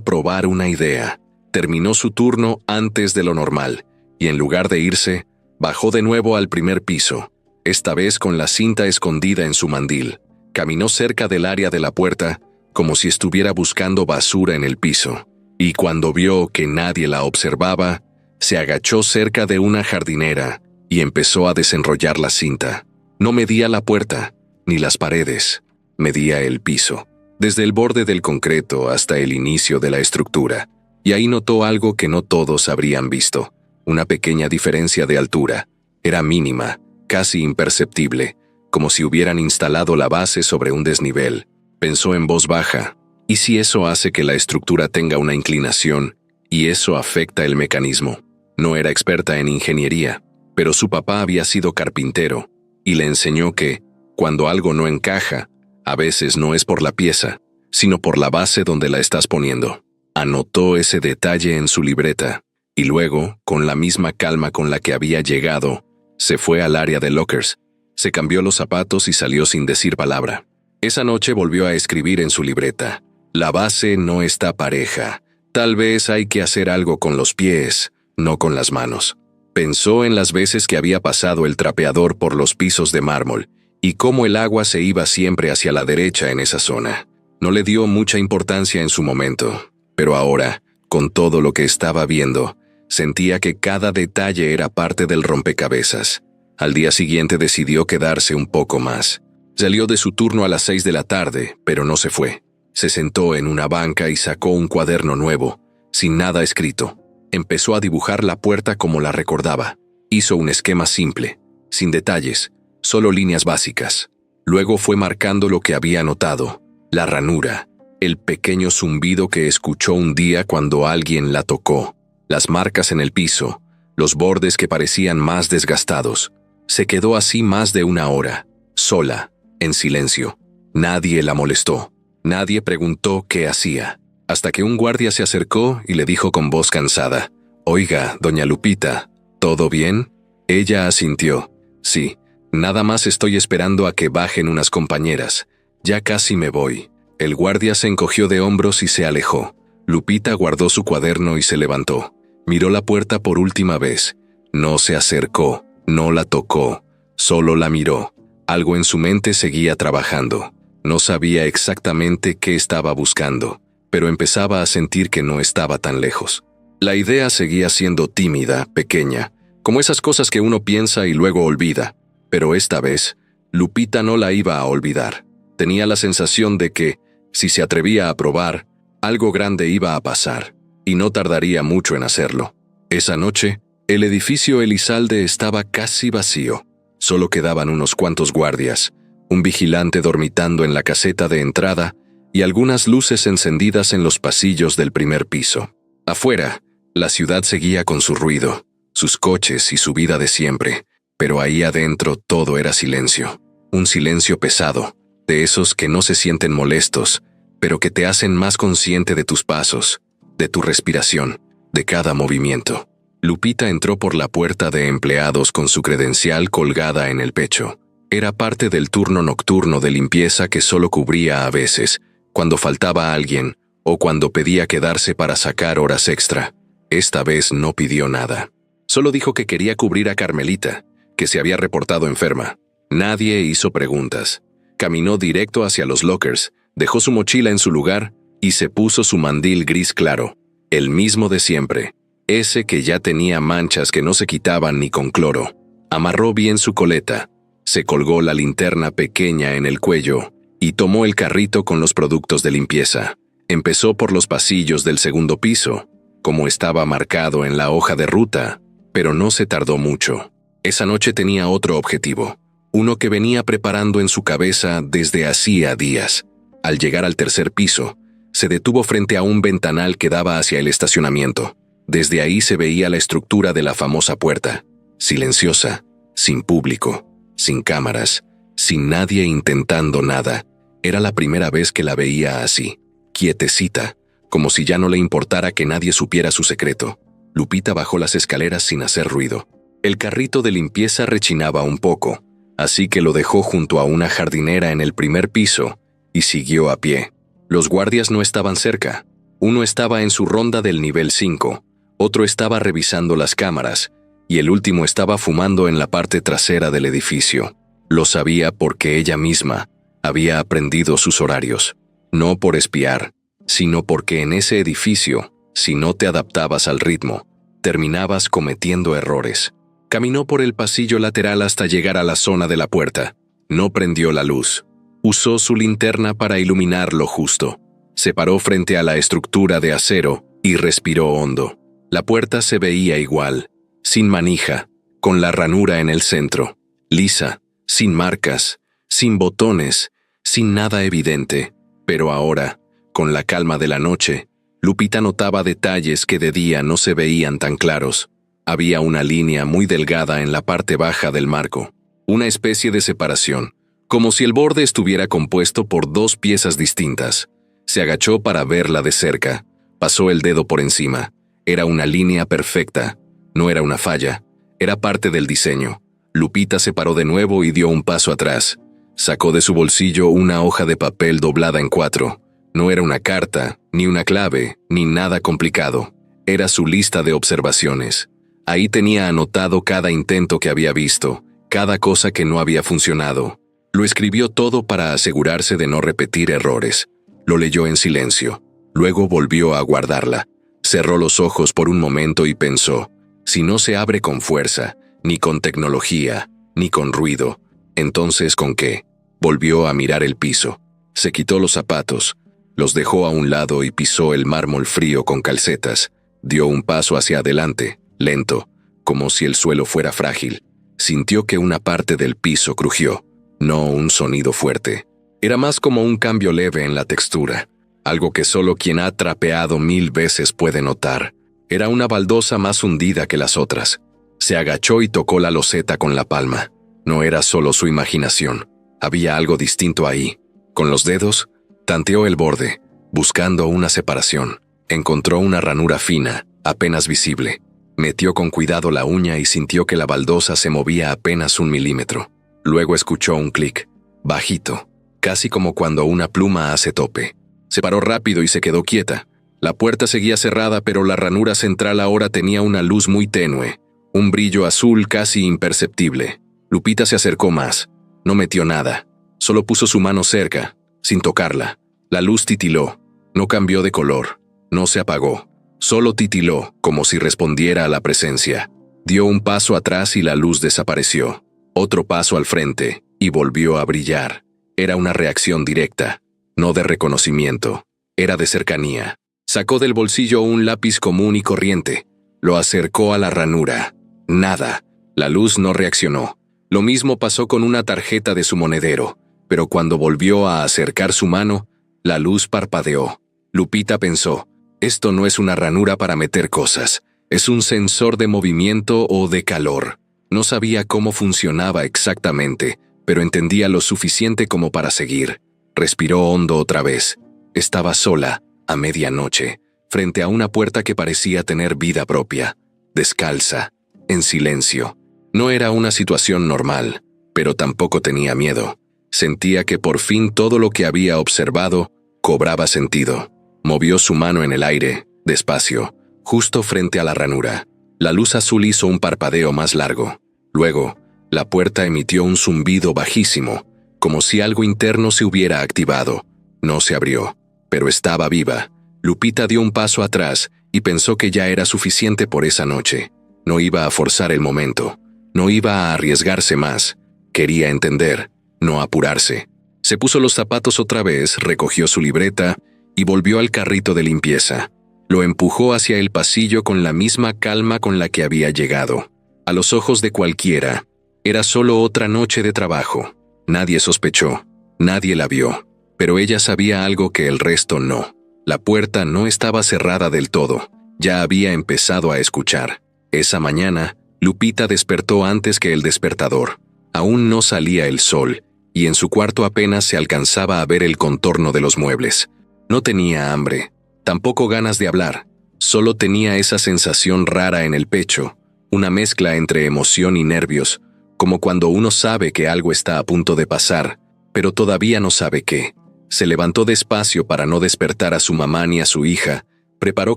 S1: probar una idea. Terminó su turno antes de lo normal, y en lugar de irse, bajó de nuevo al primer piso, esta vez con la cinta escondida en su mandil. Caminó cerca del área de la puerta, como si estuviera buscando basura en el piso, y cuando vio que nadie la observaba, se agachó cerca de una jardinera y empezó a desenrollar la cinta. No medía la puerta, ni las paredes, medía el piso, desde el borde del concreto hasta el inicio de la estructura, y ahí notó algo que no todos habrían visto: una pequeña diferencia de altura. Era mínima, casi imperceptible, como si hubieran instalado la base sobre un desnivel. Pensó en voz baja: ¿y si eso hace que la estructura tenga una inclinación y eso afecta el mecanismo? No era experta en ingeniería, pero su papá había sido carpintero y le enseñó que, cuando algo no encaja, a veces no es por la pieza, sino por la base donde la estás poniendo. Anotó ese detalle en su libreta y luego, con la misma calma con la que había llegado, se fue al área de lockers. Se cambió los zapatos y salió sin decir palabra. Esa noche volvió a escribir en su libreta: la base no está pareja. Tal vez hay que hacer algo con los pies, no con las manos. Pensó en las veces que había pasado el trapeador por los pisos de mármol y cómo el agua se iba siempre hacia la derecha en esa zona. No le dio mucha importancia en su momento, pero ahora, con todo lo que estaba viendo, sentía que cada detalle era parte del rompecabezas. Al día siguiente decidió quedarse un poco más. Salió de su turno a las 6 de la tarde, pero no se fue. Se sentó en una banca y sacó un cuaderno nuevo, sin nada escrito. Empezó a dibujar la puerta como la recordaba. Hizo un esquema simple, sin detalles, solo líneas básicas. Luego fue marcando lo que había notado: la ranura, el pequeño zumbido que escuchó un día cuando alguien la tocó, las marcas en el piso, los bordes que parecían más desgastados. Se quedó así más de una hora, sola, en silencio. Nadie la molestó. Nadie preguntó qué hacía, hasta que un guardia se acercó y le dijo con voz cansada: «Oiga, doña Lupita, ¿todo bien?». Ella asintió: «Sí, nada más estoy esperando a que bajen unas compañeras. Ya casi me voy». El guardia se encogió de hombros y se alejó. Lupita guardó su cuaderno y se levantó. Miró la puerta por última vez. No se acercó, no la tocó, solo la miró. Algo en su mente seguía trabajando. No sabía exactamente qué estaba buscando, pero empezaba a sentir que no estaba tan lejos. La idea seguía siendo tímida, pequeña, como esas cosas que uno piensa y luego olvida. Pero esta vez, Lupita no la iba a olvidar. Tenía la sensación de que, si se atrevía a probar, algo grande iba a pasar, y no tardaría mucho en hacerlo. Esa noche, el edificio Elizalde estaba casi vacío. Solo quedaban unos cuantos guardias, un vigilante dormitando en la caseta de entrada y algunas luces encendidas en los pasillos del primer piso. Afuera, la ciudad seguía con su ruido, sus coches y su vida de siempre, pero ahí adentro todo era silencio. Un silencio pesado, de esos que no se sienten molestos, pero que te hacen más consciente de tus pasos, de tu respiración, de cada movimiento. Lupita entró por la puerta de empleados con su credencial colgada en el pecho. Era parte del turno nocturno de limpieza que solo cubría a veces, cuando faltaba alguien o cuando pedía quedarse para sacar horas extra. Esta vez no pidió nada. Solo dijo que quería cubrir a Carmelita, que se había reportado enferma. Nadie hizo preguntas. Caminó directo hacia los lockers, dejó su mochila en su lugar y se puso su mandil gris claro, el mismo de siempre, ese que ya tenía manchas que no se quitaban ni con cloro. Amarró bien su coleta, se colgó la linterna pequeña en el cuello y tomó el carrito con los productos de limpieza. Empezó por los pasillos del segundo piso, como estaba marcado en la hoja de ruta, pero no se tardó mucho. Esa noche tenía otro objetivo, uno que venía preparando en su cabeza desde hacía días. Al llegar al tercer piso, se detuvo frente a un ventanal que daba hacia el estacionamiento. Desde ahí se veía la estructura de la famosa puerta, silenciosa, sin público, sin cámaras, sin nadie intentando nada. Era la primera vez que la veía así, quietecita, como si ya no le importara que nadie supiera su secreto. Lupita bajó las escaleras sin hacer ruido. El carrito de limpieza rechinaba un poco, así que lo dejó junto a una jardinera en el primer piso y siguió a pie. Los guardias no estaban cerca. Uno estaba en su ronda del nivel 5, otro estaba revisando las cámaras y el último estaba fumando en la parte trasera del edificio. Lo sabía porque ella misma había aprendido sus horarios. No por espiar, sino porque en ese edificio, si no te adaptabas al ritmo, terminabas cometiendo errores. Caminó por el pasillo lateral hasta llegar a la zona de la puerta. No prendió la luz. Usó su linterna para iluminar lo justo. Se paró frente a la estructura de acero y respiró hondo. La puerta se veía igual, sin manija, con la ranura en el centro, lisa, sin marcas, sin botones, sin nada evidente. Pero ahora, con la calma de la noche, Lupita notaba detalles que de día no se veían tan claros. Había una línea muy delgada en la parte baja del marco, una especie de separación, como si el borde estuviera compuesto por dos piezas distintas. Se agachó para verla de cerca, pasó el dedo por encima. Era una línea perfecta, no era una falla, era parte del diseño. Lupita se paró de nuevo y dio un paso atrás. Sacó de su bolsillo una hoja de papel doblada en 4. No era una carta, ni una clave, ni nada complicado. Era su lista de observaciones. Ahí tenía anotado cada intento que había visto, cada cosa que no había funcionado. Lo escribió todo para asegurarse de no repetir errores. Lo leyó en silencio. Luego volvió a guardarla. Cerró los ojos por un momento y pensó: si no se abre con fuerza, ni con tecnología, ni con ruido, ¿entonces con qué? Volvió a mirar el piso. Se quitó los zapatos, los dejó a un lado y pisó el mármol frío con calcetas. Dio un paso hacia adelante, lento, como si el suelo fuera frágil. Sintió que una parte del piso crujió, no un sonido fuerte. Era más como un cambio leve en la textura, algo que solo quien ha trapeado 1000 veces puede notar. Era una baldosa más hundida que las otras. Se agachó y tocó la loseta con la palma. No era solo su imaginación. Había algo distinto ahí. Con los dedos, tanteó el borde, buscando una separación. Encontró una ranura fina, apenas visible. Metió con cuidado la uña y sintió que la baldosa se movía apenas 1 milímetro. Luego escuchó un clic, bajito, casi como cuando una pluma hace tope. Se paró rápido y se quedó quieta. La puerta seguía cerrada, pero la ranura central ahora tenía una luz muy tenue, un brillo azul casi imperceptible. Lupita se acercó más. No metió nada. Solo puso su mano cerca, sin tocarla. La luz titiló. No cambió de color. No se apagó. Solo titiló, como si respondiera a la presencia. Dio un paso atrás y la luz desapareció. Otro paso al frente, y volvió a brillar. Era una reacción directa, no de reconocimiento. Era de cercanía. Sacó del bolsillo un lápiz común y corriente. Lo acercó a la ranura. Nada. La luz no reaccionó. Lo mismo pasó con una tarjeta de su monedero, pero cuando volvió a acercar su mano, la luz parpadeó. Lupita pensó, esto no es una ranura para meter cosas, es un sensor de movimiento o de calor. No sabía cómo funcionaba exactamente, pero entendía lo suficiente como para seguir. Respiró hondo otra vez. Estaba sola, a medianoche, frente a una puerta que parecía tener vida propia, descalza, en silencio. No era una situación normal, pero tampoco tenía miedo. Sentía que por fin todo lo que había observado cobraba sentido. Movió su mano en el aire, despacio, justo frente a la ranura. La luz azul hizo un parpadeo más largo. Luego, la puerta emitió un zumbido bajísimo, como si algo interno se hubiera activado. No se abrió, pero estaba viva. Lupita dio un paso atrás y pensó que ya era suficiente por esa noche. No iba a forzar el momento. No iba a arriesgarse más. Quería entender, no apurarse. Se puso los zapatos otra vez, recogió su libreta y volvió al carrito de limpieza. Lo empujó hacia el pasillo con la misma calma con la que había llegado. A los ojos de cualquiera, era solo otra noche de trabajo. Nadie sospechó, nadie la vio, pero ella sabía algo que el resto no. La puerta no estaba cerrada del todo. Ya había empezado a escuchar. Esa mañana, Lupita despertó antes que el despertador. Aún no salía el sol, y en su cuarto apenas se alcanzaba a ver el contorno de los muebles. No tenía hambre, tampoco ganas de hablar. Solo tenía esa sensación rara en el pecho, una mezcla entre emoción y nervios, como cuando uno sabe que algo está a punto de pasar, pero todavía no sabe qué. Se levantó despacio para no despertar a su mamá ni a su hija, preparó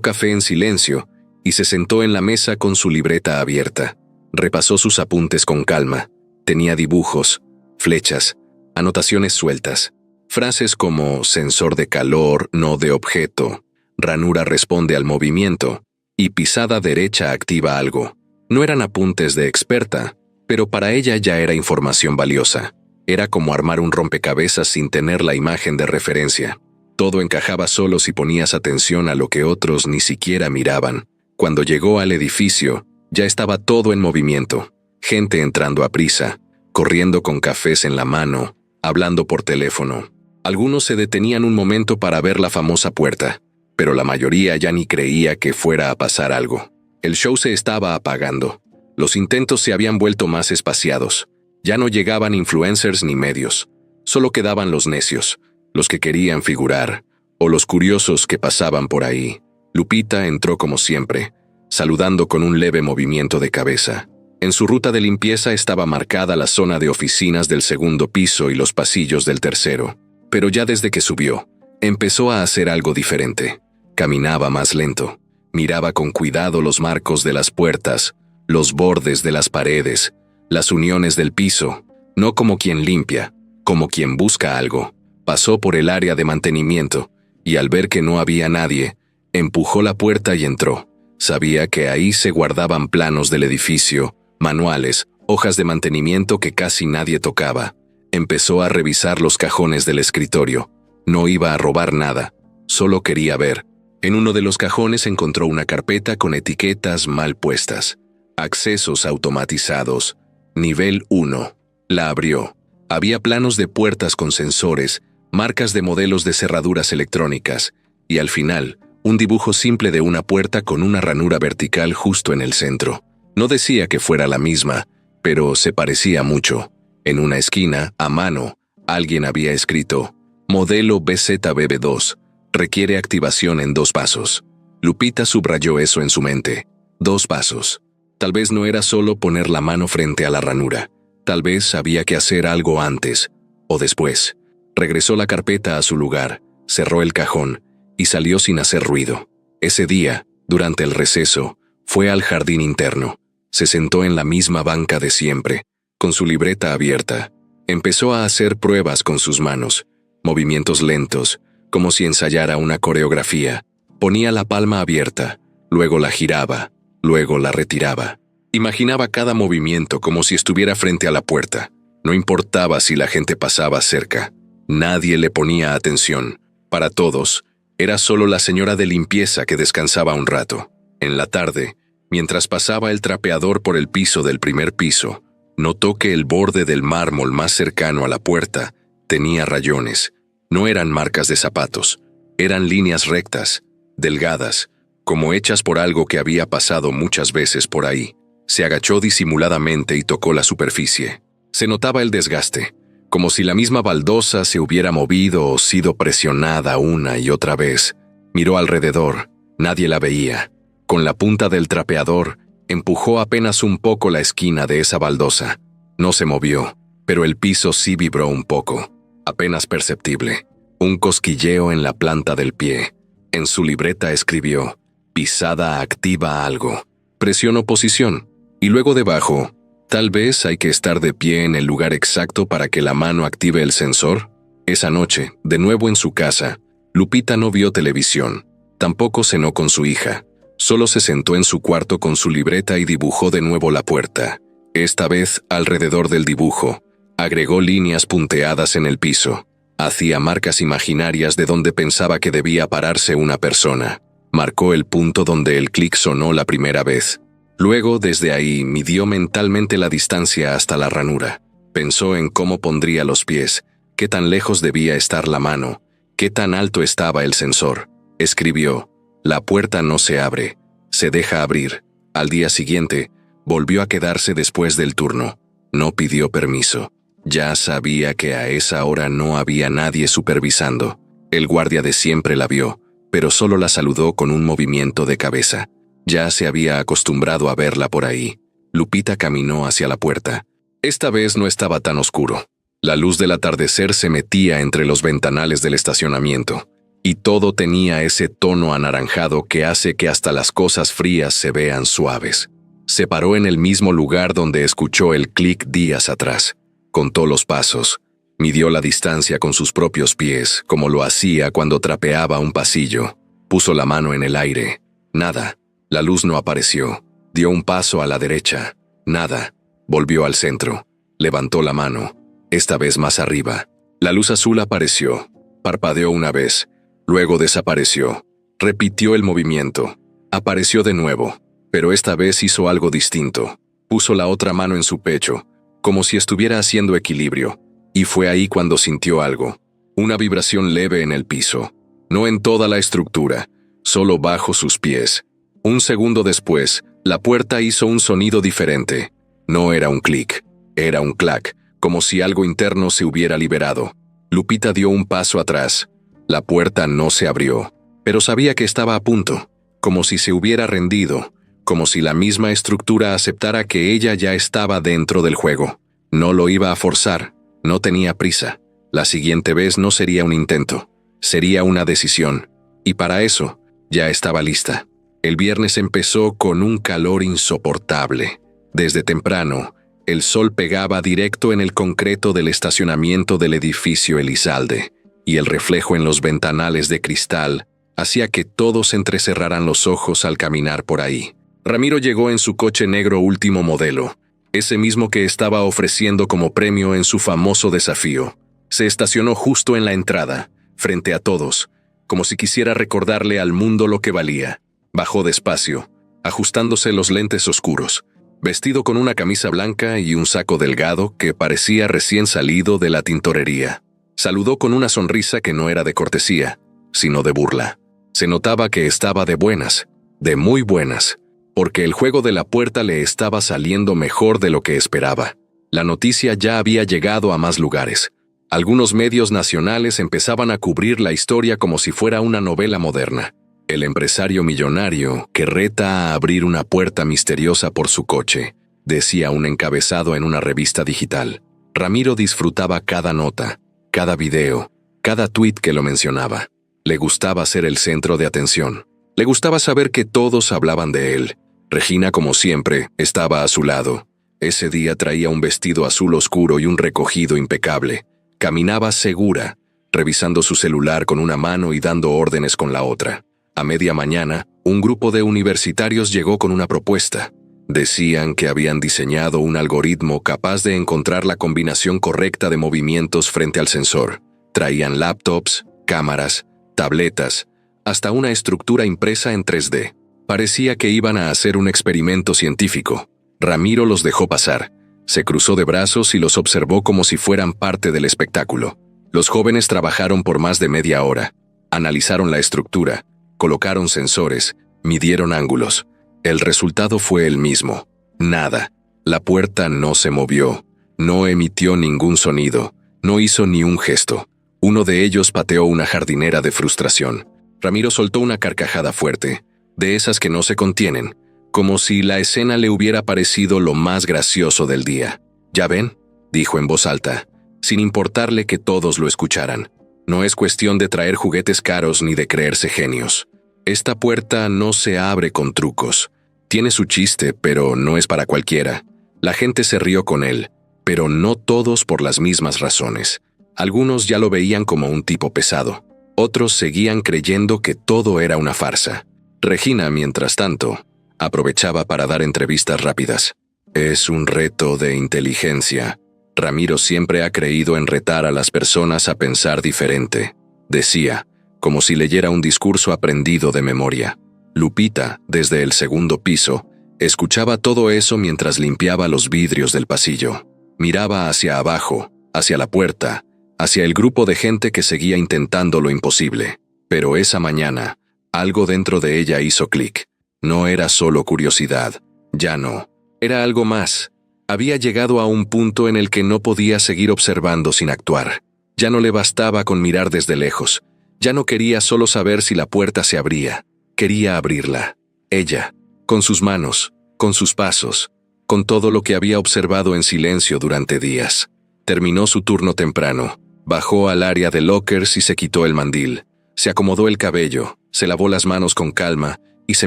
S1: café en silencio, y se sentó en la mesa con su libreta abierta. Repasó sus apuntes con calma. Tenía dibujos, flechas, anotaciones sueltas. Frases como sensor de calor, no de objeto, ranura responde al movimiento, y pisada derecha activa algo. No eran apuntes de experta, pero para ella ya era información valiosa. Era como armar un rompecabezas sin tener la imagen de referencia. Todo encajaba solo si ponías atención a lo que otros ni siquiera miraban. Cuando llegó al edificio, ya estaba todo en movimiento. Gente entrando a prisa, corriendo con cafés en la mano, hablando por teléfono. Algunos se detenían un momento para ver la famosa puerta, pero la mayoría ya ni creía que fuera a pasar algo. El show se estaba apagando. Los intentos se habían vuelto más espaciados. Ya no llegaban influencers ni medios. Solo quedaban los necios, los que querían figurar, o los curiosos que pasaban por ahí. Lupita entró como siempre, saludando con un leve movimiento de cabeza. En su ruta de limpieza estaba marcada la zona de oficinas del segundo piso y los pasillos del tercero. Pero ya desde que subió, empezó a hacer algo diferente. Caminaba más lento. Miraba con cuidado los marcos de las puertas, los bordes de las paredes, las uniones del piso, no como quien limpia, como quien busca algo. Pasó por el área de mantenimiento, y al ver que no había nadie, empujó la puerta y entró. Sabía que ahí se guardaban planos del edificio, manuales, hojas de mantenimiento que casi nadie tocaba. Empezó a revisar los cajones del escritorio. No iba a robar nada, solo quería ver. En uno de los cajones encontró una carpeta con etiquetas mal puestas. Accesos automatizados. Nivel 1. La abrió. Había planos de puertas con sensores, marcas de modelos de cerraduras electrónicas, y al final, un dibujo simple de una puerta con una ranura vertical justo en el centro. No decía que fuera la misma, pero se parecía mucho. En una esquina, a mano, alguien había escrito: Modelo BZBB2. Requiere activación en 2 pasos. Lupita subrayó eso en su mente. 2 pasos. Tal vez no era solo poner la mano frente a la ranura. Tal vez había que hacer algo antes o después. Regresó la carpeta a su lugar, cerró el cajón y salió sin hacer ruido. Ese día, durante el receso, fue al jardín interno. Se sentó en la misma banca de siempre, con su libreta abierta. Empezó a hacer pruebas con sus manos, movimientos lentos, como si ensayara una coreografía. Ponía la palma abierta, luego la giraba, luego la retiraba. Imaginaba cada movimiento como si estuviera frente a la puerta. No importaba si la gente pasaba cerca. Nadie le ponía atención. Para todos, era solo la señora de limpieza que descansaba un rato. En la tarde, mientras pasaba el trapeador por el piso del primer piso, notó que el borde del mármol más cercano a la puerta tenía rayones. No eran marcas de zapatos, eran líneas rectas, delgadas, como hechas por algo que había pasado muchas veces por ahí. Se agachó disimuladamente y tocó la superficie. Se notaba el desgaste, como si la misma baldosa se hubiera movido o sido presionada una y otra vez. Miró alrededor, nadie la veía. Con la punta del trapeador, empujó apenas un poco la esquina de esa baldosa. No se movió, pero el piso sí vibró un poco. Apenas perceptible. Un cosquilleo en la planta del pie. En su libreta escribió: pisada activa algo. Presionó posición. Y luego debajo, tal vez hay que estar de pie en el lugar exacto para que la mano active el sensor. Esa noche, de nuevo en su casa, Lupita no vio televisión. Tampoco cenó con su hija. Solo se sentó en su cuarto con su libreta y dibujó de nuevo la puerta. Esta vez, alrededor del dibujo, agregó líneas punteadas en el piso. Hacía marcas imaginarias de donde pensaba que debía pararse una persona. Marcó el punto donde el clic sonó la primera vez. Luego, desde ahí, midió mentalmente la distancia hasta la ranura. Pensó en cómo pondría los pies, qué tan lejos debía estar la mano, qué tan alto estaba el sensor. Escribió: la puerta no se abre, se deja abrir. Al día siguiente, volvió a quedarse después del turno. No pidió permiso. Ya sabía que a esa hora no había nadie supervisando. El guardia de siempre la vio, pero solo la saludó con un movimiento de cabeza. Ya se había acostumbrado a verla por ahí. Lupita caminó hacia la puerta. Esta vez no estaba tan oscuro. La luz del atardecer se metía entre los ventanales del estacionamiento, y todo tenía ese tono anaranjado que hace que hasta las cosas frías se vean suaves. Se paró en el mismo lugar donde escuchó el clic días atrás. Contó los pasos. Midió la distancia con sus propios pies, como lo hacía cuando trapeaba un pasillo. Puso la mano en el aire. Nada. La luz no apareció. Dio un paso a la derecha. Nada. Volvió al centro. Levantó la mano. Esta vez más arriba. La luz azul apareció. Parpadeó una vez. Luego desapareció. Repitió el movimiento. Apareció de nuevo, pero esta vez hizo algo distinto. Puso la otra mano en su pecho, como si estuviera haciendo equilibrio, y fue ahí cuando sintió algo. Una vibración leve en el piso. No en toda la estructura, solo bajo sus pies. Un segundo después, la puerta hizo un sonido diferente. No era un clic, era un clac, como si algo interno se hubiera liberado. Lupita dio un paso atrás. La puerta no se abrió, pero sabía que estaba a punto, como si se hubiera rendido, como si la misma estructura aceptara que ella ya estaba dentro del juego. No lo iba a forzar, no tenía prisa. La siguiente vez no sería un intento, sería una decisión, y para eso ya estaba lista. El viernes empezó con un calor insoportable. Desde temprano, el sol pegaba directo en el concreto del estacionamiento del edificio Elizalde, y el reflejo en los ventanales de cristal hacía que todos entrecerraran los ojos al caminar por ahí. Ramiro llegó en su coche negro último modelo, ese mismo que estaba ofreciendo como premio en su famoso desafío. Se estacionó justo en la entrada, frente a todos, como si quisiera recordarle al mundo lo que valía. Bajó despacio, ajustándose los lentes oscuros, vestido con una camisa blanca y un saco delgado que parecía recién salido de la tintorería. Saludó con una sonrisa que no era de cortesía, sino de burla. Se notaba que estaba de buenas, de muy buenas, porque el juego de la puerta le estaba saliendo mejor de lo que esperaba. La noticia ya había llegado a más lugares. Algunos medios nacionales empezaban a cubrir la historia como si fuera una novela moderna. El empresario millonario que reta a abrir una puerta misteriosa por su coche, decía un encabezado en una revista digital. Ramiro disfrutaba cada nota, cada video, cada tuit que lo mencionaba. Le gustaba ser el centro de atención. Le gustaba saber que todos hablaban de él. Regina, como siempre, estaba a su lado. Ese día traía un vestido azul oscuro y un recogido impecable. Caminaba segura, revisando su celular con una mano y dando órdenes con la otra. A media mañana, un grupo de universitarios llegó con una propuesta. Decían que habían diseñado un algoritmo capaz de encontrar la combinación correcta de movimientos frente al sensor. Traían laptops, cámaras, tabletas, hasta una estructura impresa en 3D. Parecía que iban a hacer un experimento científico. Ramiro los dejó pasar. Se cruzó de brazos y los observó como si fueran parte del espectáculo. Los jóvenes trabajaron por más de media hora. Analizaron la estructura, colocaron sensores, midieron ángulos. El resultado fue el mismo. Nada. La puerta no se movió, no emitió ningún sonido, no hizo ni un gesto. Uno de ellos pateó una jardinera de frustración. Ramiro soltó una carcajada fuerte, de esas que no se contienen, como si la escena le hubiera parecido lo más gracioso del día. «¿Ya ven?», dijo en voz alta, sin importarle que todos lo escucharan. «No es cuestión de traer juguetes caros ni de creerse genios. Esta puerta no se abre con trucos. Tiene su chiste, pero no es para cualquiera. La gente se rió con él, pero no todos por las mismas razones. Algunos ya lo veían como un tipo pesado. Otros seguían creyendo que todo era una farsa. Regina, mientras tanto, aprovechaba para dar entrevistas rápidas. «Es un reto de inteligencia. Ramiro siempre ha creído en retar a las personas a pensar diferente», decía, como si leyera un discurso aprendido de memoria. Lupita, desde el segundo piso, escuchaba todo eso mientras limpiaba los vidrios del pasillo. Miraba hacia abajo, hacia la puerta, hacia el grupo de gente que seguía intentando lo imposible. Pero esa mañana, algo dentro de ella hizo clic. No era solo curiosidad, ya no. Era algo más. Había llegado a un punto en el que no podía seguir observando sin actuar. Ya no le bastaba con mirar desde lejos. Ya no quería solo saber si la puerta se abría. Quería abrirla. Ella, con sus manos, con sus pasos, con todo lo que había observado en silencio durante días. Terminó su turno temprano. Bajó al área de lockers y se quitó el mandil. Se acomodó el cabello, se lavó las manos con calma y se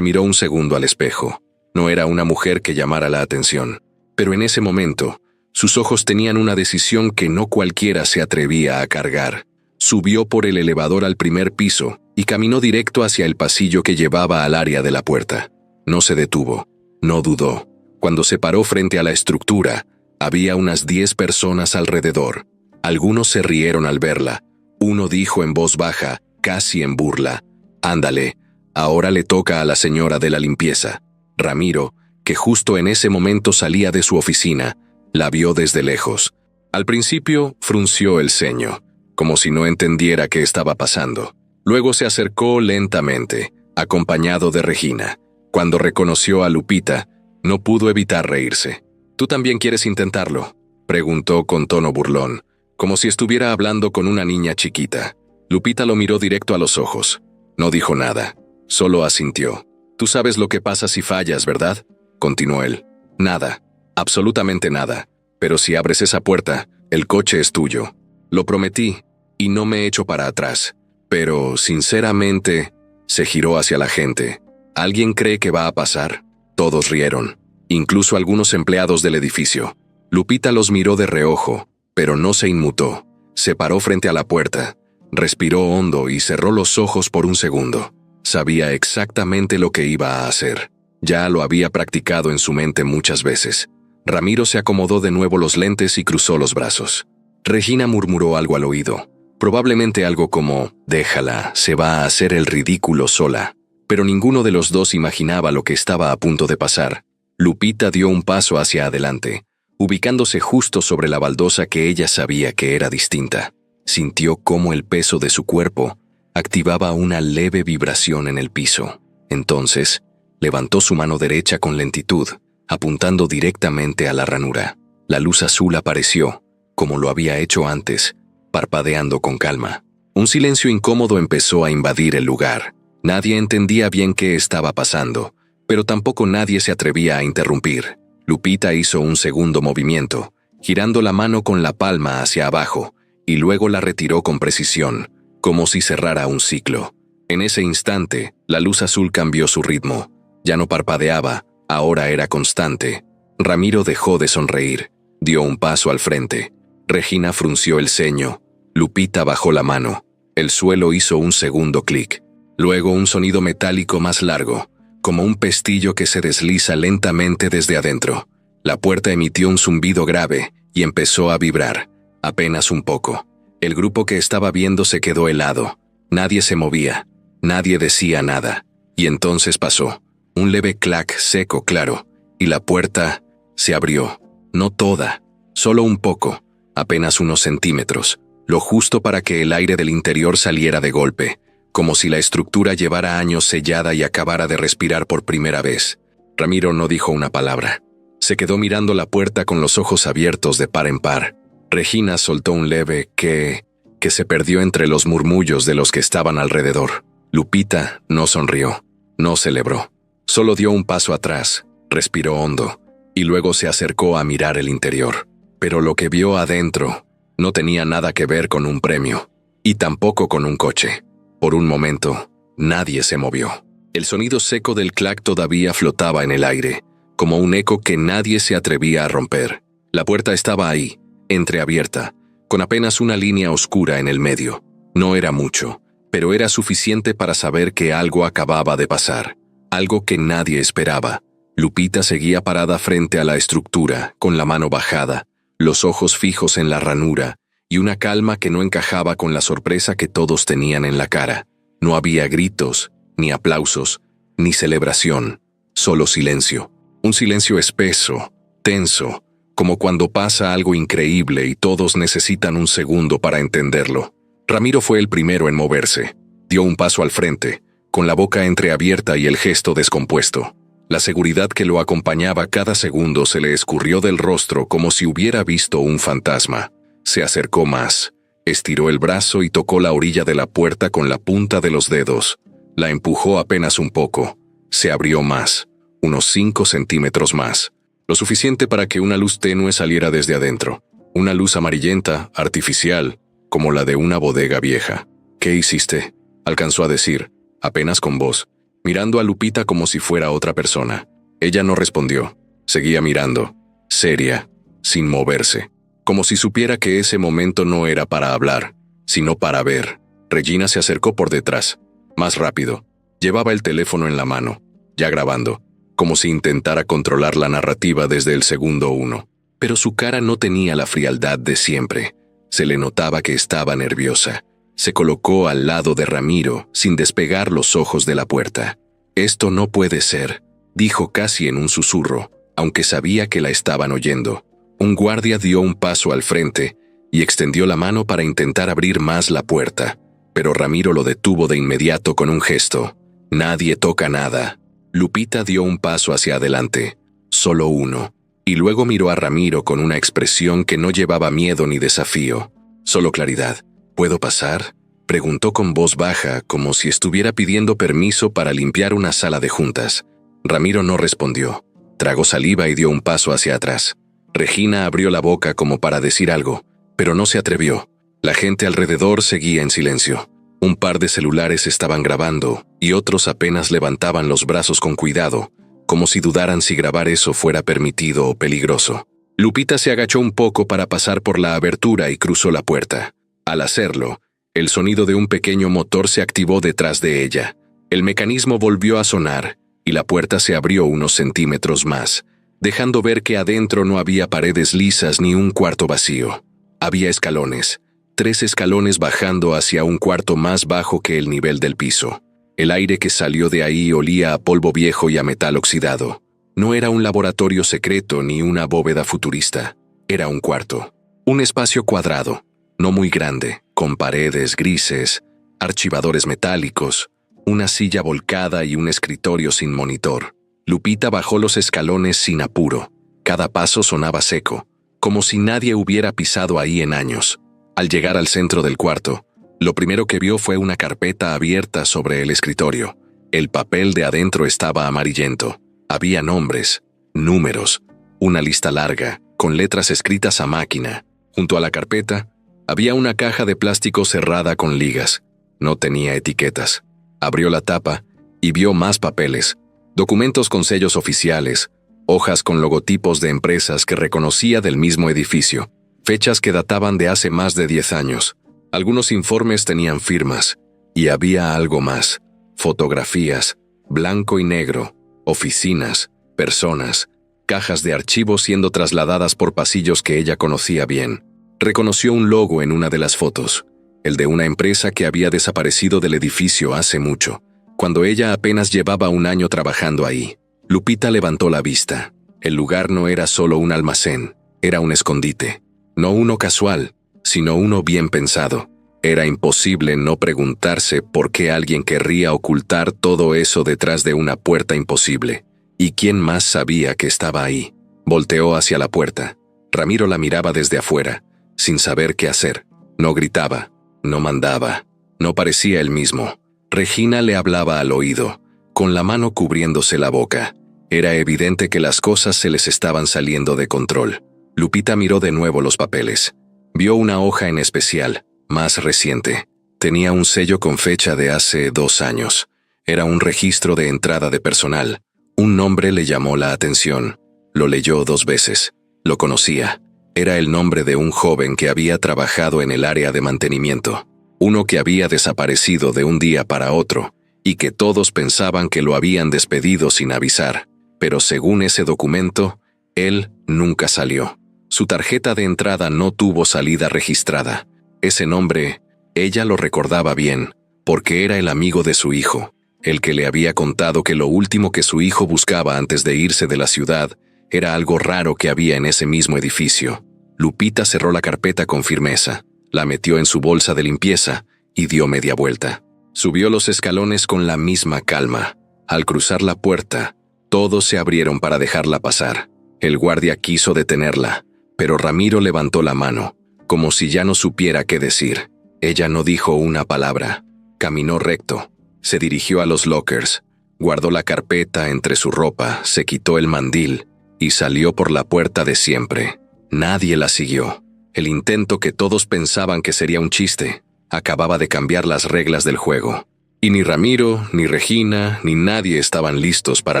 S1: miró un segundo al espejo. No era una mujer que llamara la atención. Pero en ese momento, sus ojos tenían una decisión que no cualquiera se atrevía a cargar. Subió por el elevador al primer piso y caminó directo hacia el pasillo que llevaba al área de la puerta. No se detuvo, no dudó. Cuando se paró frente a la estructura, había unas 10 personas alrededor. Algunos se rieron al verla. Uno dijo en voz baja, casi en burla: «Ándale, ahora le toca a la señora de la limpieza». Ramiro, que justo en ese momento salía de su oficina, la vio desde lejos. Al principio frunció el ceño, como si no entendiera qué estaba pasando. Luego se acercó lentamente, acompañado de Regina. Cuando reconoció a Lupita, no pudo evitar reírse. «¿Tú también quieres intentarlo?», preguntó con tono burlón, como si estuviera hablando con una niña chiquita. Lupita lo miró directo a los ojos. No dijo nada, solo asintió. «Tú sabes lo que pasa si fallas, ¿verdad?», continuó él. «Nada, absolutamente nada. Pero si abres esa puerta, el coche es tuyo. Lo prometí, y no me echo para atrás. Pero, sinceramente», se giró hacia la gente. «¿Alguien cree que va a pasar?». Todos rieron, incluso algunos empleados del edificio. Lupita los miró de reojo, pero no se inmutó. Se paró frente a la puerta, respiró hondo y cerró los ojos por un segundo. Sabía exactamente lo que iba a hacer. Ya lo había practicado en su mente muchas veces. Ramiro se acomodó de nuevo los lentes y cruzó los brazos. Regina murmuró algo al oído. Probablemente algo como, déjala, se va a hacer el ridículo sola. Pero ninguno de los dos imaginaba lo que estaba a punto de pasar. Lupita dio un paso hacia adelante, ubicándose justo sobre la baldosa que ella sabía que era distinta. Sintió cómo el peso de su cuerpo activaba una leve vibración en el piso. Entonces, levantó su mano derecha con lentitud, apuntando directamente a la ranura. La luz azul apareció, como lo había hecho antes, parpadeando con calma. Un silencio incómodo empezó a invadir el lugar. Nadie entendía bien qué estaba pasando, pero tampoco nadie se atrevía a interrumpir. Lupita hizo un segundo movimiento, girando la mano con la palma hacia abajo, y luego la retiró con precisión, como si cerrara un ciclo. En ese instante, la luz azul cambió su ritmo. Ya no parpadeaba, ahora era constante. Ramiro dejó de sonreír, dio un paso al frente. Regina frunció el ceño. Lupita bajó la mano. El suelo hizo un segundo clic. Luego un sonido metálico más largo, como un pestillo que se desliza lentamente desde adentro. La puerta emitió un zumbido grave y empezó a vibrar, apenas un poco. El grupo que estaba viendo se quedó helado. Nadie se movía, nadie decía nada. Y entonces pasó. Un leve clac seco claro, y la puerta se abrió. No toda, solo un poco, apenas unos centímetros, lo justo para que el aire del interior saliera de golpe, como si la estructura llevara años sellada y acabara de respirar por primera vez. Ramiro no dijo una palabra. Se quedó mirando la puerta con los ojos abiertos de par en par. Regina soltó un leve que se perdió entre los murmullos de los que estaban alrededor. Lupita no sonrió, no celebró. Solo dio un paso atrás, respiró hondo, y luego se acercó a mirar el interior. Pero lo que vio adentro no tenía nada que ver con un premio, y tampoco con un coche. Por un momento, nadie se movió. El sonido seco del clac todavía flotaba en el aire, como un eco que nadie se atrevía a romper. La puerta estaba ahí, entreabierta, con apenas una línea oscura en el medio. No era mucho, pero era suficiente para saber que algo acababa de pasar. Algo que nadie esperaba. Lupita seguía parada frente a la estructura, con la mano bajada, los ojos fijos en la ranura, y una calma que no encajaba con la sorpresa que todos tenían en la cara. No había gritos, ni aplausos, ni celebración, solo silencio. Un silencio espeso, tenso, como cuando pasa algo increíble y todos necesitan un segundo para entenderlo. Ramiro fue el primero en moverse. Dio un paso al frente, con la boca entreabierta y el gesto descompuesto. La seguridad que lo acompañaba cada segundo se le escurrió del rostro como si hubiera visto un fantasma. Se acercó más, estiró el brazo y tocó la orilla de la puerta con la punta de los dedos. La empujó apenas un poco. Se abrió más, unos 5 centímetros más. Lo suficiente para que una luz tenue saliera desde adentro. Una luz amarillenta, artificial, como la de una bodega vieja. «¿Qué hiciste?», alcanzó a decir, apenas con voz, mirando a Lupita como si fuera otra persona. Ella no respondió. Seguía mirando, seria, sin moverse, como si supiera que ese momento no era para hablar, sino para ver. Regina se acercó por detrás, más rápido. Llevaba el teléfono en la mano, ya grabando, como si intentara controlar la narrativa desde el segundo 1. Pero su cara no tenía la frialdad de siempre. Se le notaba que estaba nerviosa. Se colocó al lado de Ramiro, sin despegar los ojos de la puerta. «Esto no puede ser», dijo casi en un susurro, aunque sabía que la estaban oyendo. Un guardia dio un paso al frente y extendió la mano para intentar abrir más la puerta, pero Ramiro lo detuvo de inmediato con un gesto. «Nadie toca nada». Lupita dio un paso hacia adelante, solo uno, y luego miró a Ramiro con una expresión que no llevaba miedo ni desafío, solo claridad. «¿Puedo pasar?», preguntó con voz baja, como si estuviera pidiendo permiso para limpiar una sala de juntas. Ramiro no respondió. Tragó saliva y dio un paso hacia atrás. Regina abrió la boca como para decir algo, pero no se atrevió. La gente alrededor seguía en silencio. Un par de celulares estaban grabando, y otros apenas levantaban los brazos con cuidado, como si dudaran si grabar eso fuera permitido o peligroso. Lupita se agachó un poco para pasar por la abertura y cruzó la puerta. Al hacerlo, el sonido de un pequeño motor se activó detrás de ella. El mecanismo volvió a sonar, y la puerta se abrió unos centímetros más, dejando ver que adentro no había paredes lisas ni un cuarto vacío. Había escalones, 3 escalones bajando hacia un cuarto más bajo que el nivel del piso. El aire que salió de ahí olía a polvo viejo y a metal oxidado. No era un laboratorio secreto ni una bóveda futurista. Era un cuarto. Un espacio cuadrado, no muy grande, con paredes grises, archivadores metálicos, una silla volcada y un escritorio sin monitor. Lupita bajó los escalones sin apuro. Cada paso sonaba seco, como si nadie hubiera pisado ahí en años. Al llegar al centro del cuarto, lo primero que vio fue una carpeta abierta sobre el escritorio. El papel de adentro estaba amarillento. Había nombres, números, una lista larga, con letras escritas a máquina. Junto a la carpeta, había una caja de plástico cerrada con ligas. No tenía etiquetas. Abrió la tapa y vio más papeles, documentos con sellos oficiales, hojas con logotipos de empresas que reconocía del mismo edificio, fechas que databan de hace más de 10 años. Algunos informes tenían firmas, y había algo más: fotografías, blanco y negro, oficinas, personas, cajas de archivos siendo trasladadas por pasillos que ella conocía bien. Reconoció un logo en una de las fotos, el de una empresa que había desaparecido del edificio hace mucho, cuando ella apenas llevaba un año trabajando ahí. Lupita levantó la vista. El lugar no era solo un almacén, era un escondite. No uno casual, sino uno bien pensado. Era imposible no preguntarse por qué alguien querría ocultar todo eso detrás de una puerta imposible. ¿Y quién más sabía que estaba ahí? Volteó hacia la puerta. Ramiro la miraba desde afuera, sin saber qué hacer. No gritaba, no mandaba, no parecía el mismo. Regina le hablaba al oído, con la mano cubriéndose la boca. Era evidente que las cosas se les estaban saliendo de control. Lupita miró de nuevo los papeles. Vio una hoja en especial, más reciente. Tenía un sello con fecha de hace 2 años. Era un registro de entrada de personal. Un nombre le llamó la atención. Lo leyó 2 veces. Lo conocía. Era el nombre de un joven que había trabajado en el área de mantenimiento. Uno que había desaparecido de un día para otro, y que todos pensaban que lo habían despedido sin avisar. Pero según ese documento, él nunca salió. Su tarjeta de entrada no tuvo salida registrada. Ese nombre, ella lo recordaba bien, porque era el amigo de su hijo, el que le había contado que lo último que su hijo buscaba antes de irse de la ciudad era algo raro que había en ese mismo edificio. Lupita cerró la carpeta con firmeza, la metió en su bolsa de limpieza y dio media vuelta. Subió los escalones con la misma calma. Al cruzar la puerta, todos se abrieron para dejarla pasar. El guardia quiso detenerla, pero Ramiro levantó la mano, como si ya no supiera qué decir. Ella no dijo una palabra. Caminó recto, se dirigió a los lockers, guardó la carpeta entre su ropa, se quitó el mandil y salió por la puerta de siempre. Nadie la siguió. El intento que todos pensaban que sería un chiste acababa de cambiar las reglas del juego. Y ni Ramiro, ni Regina, ni nadie estaban listos para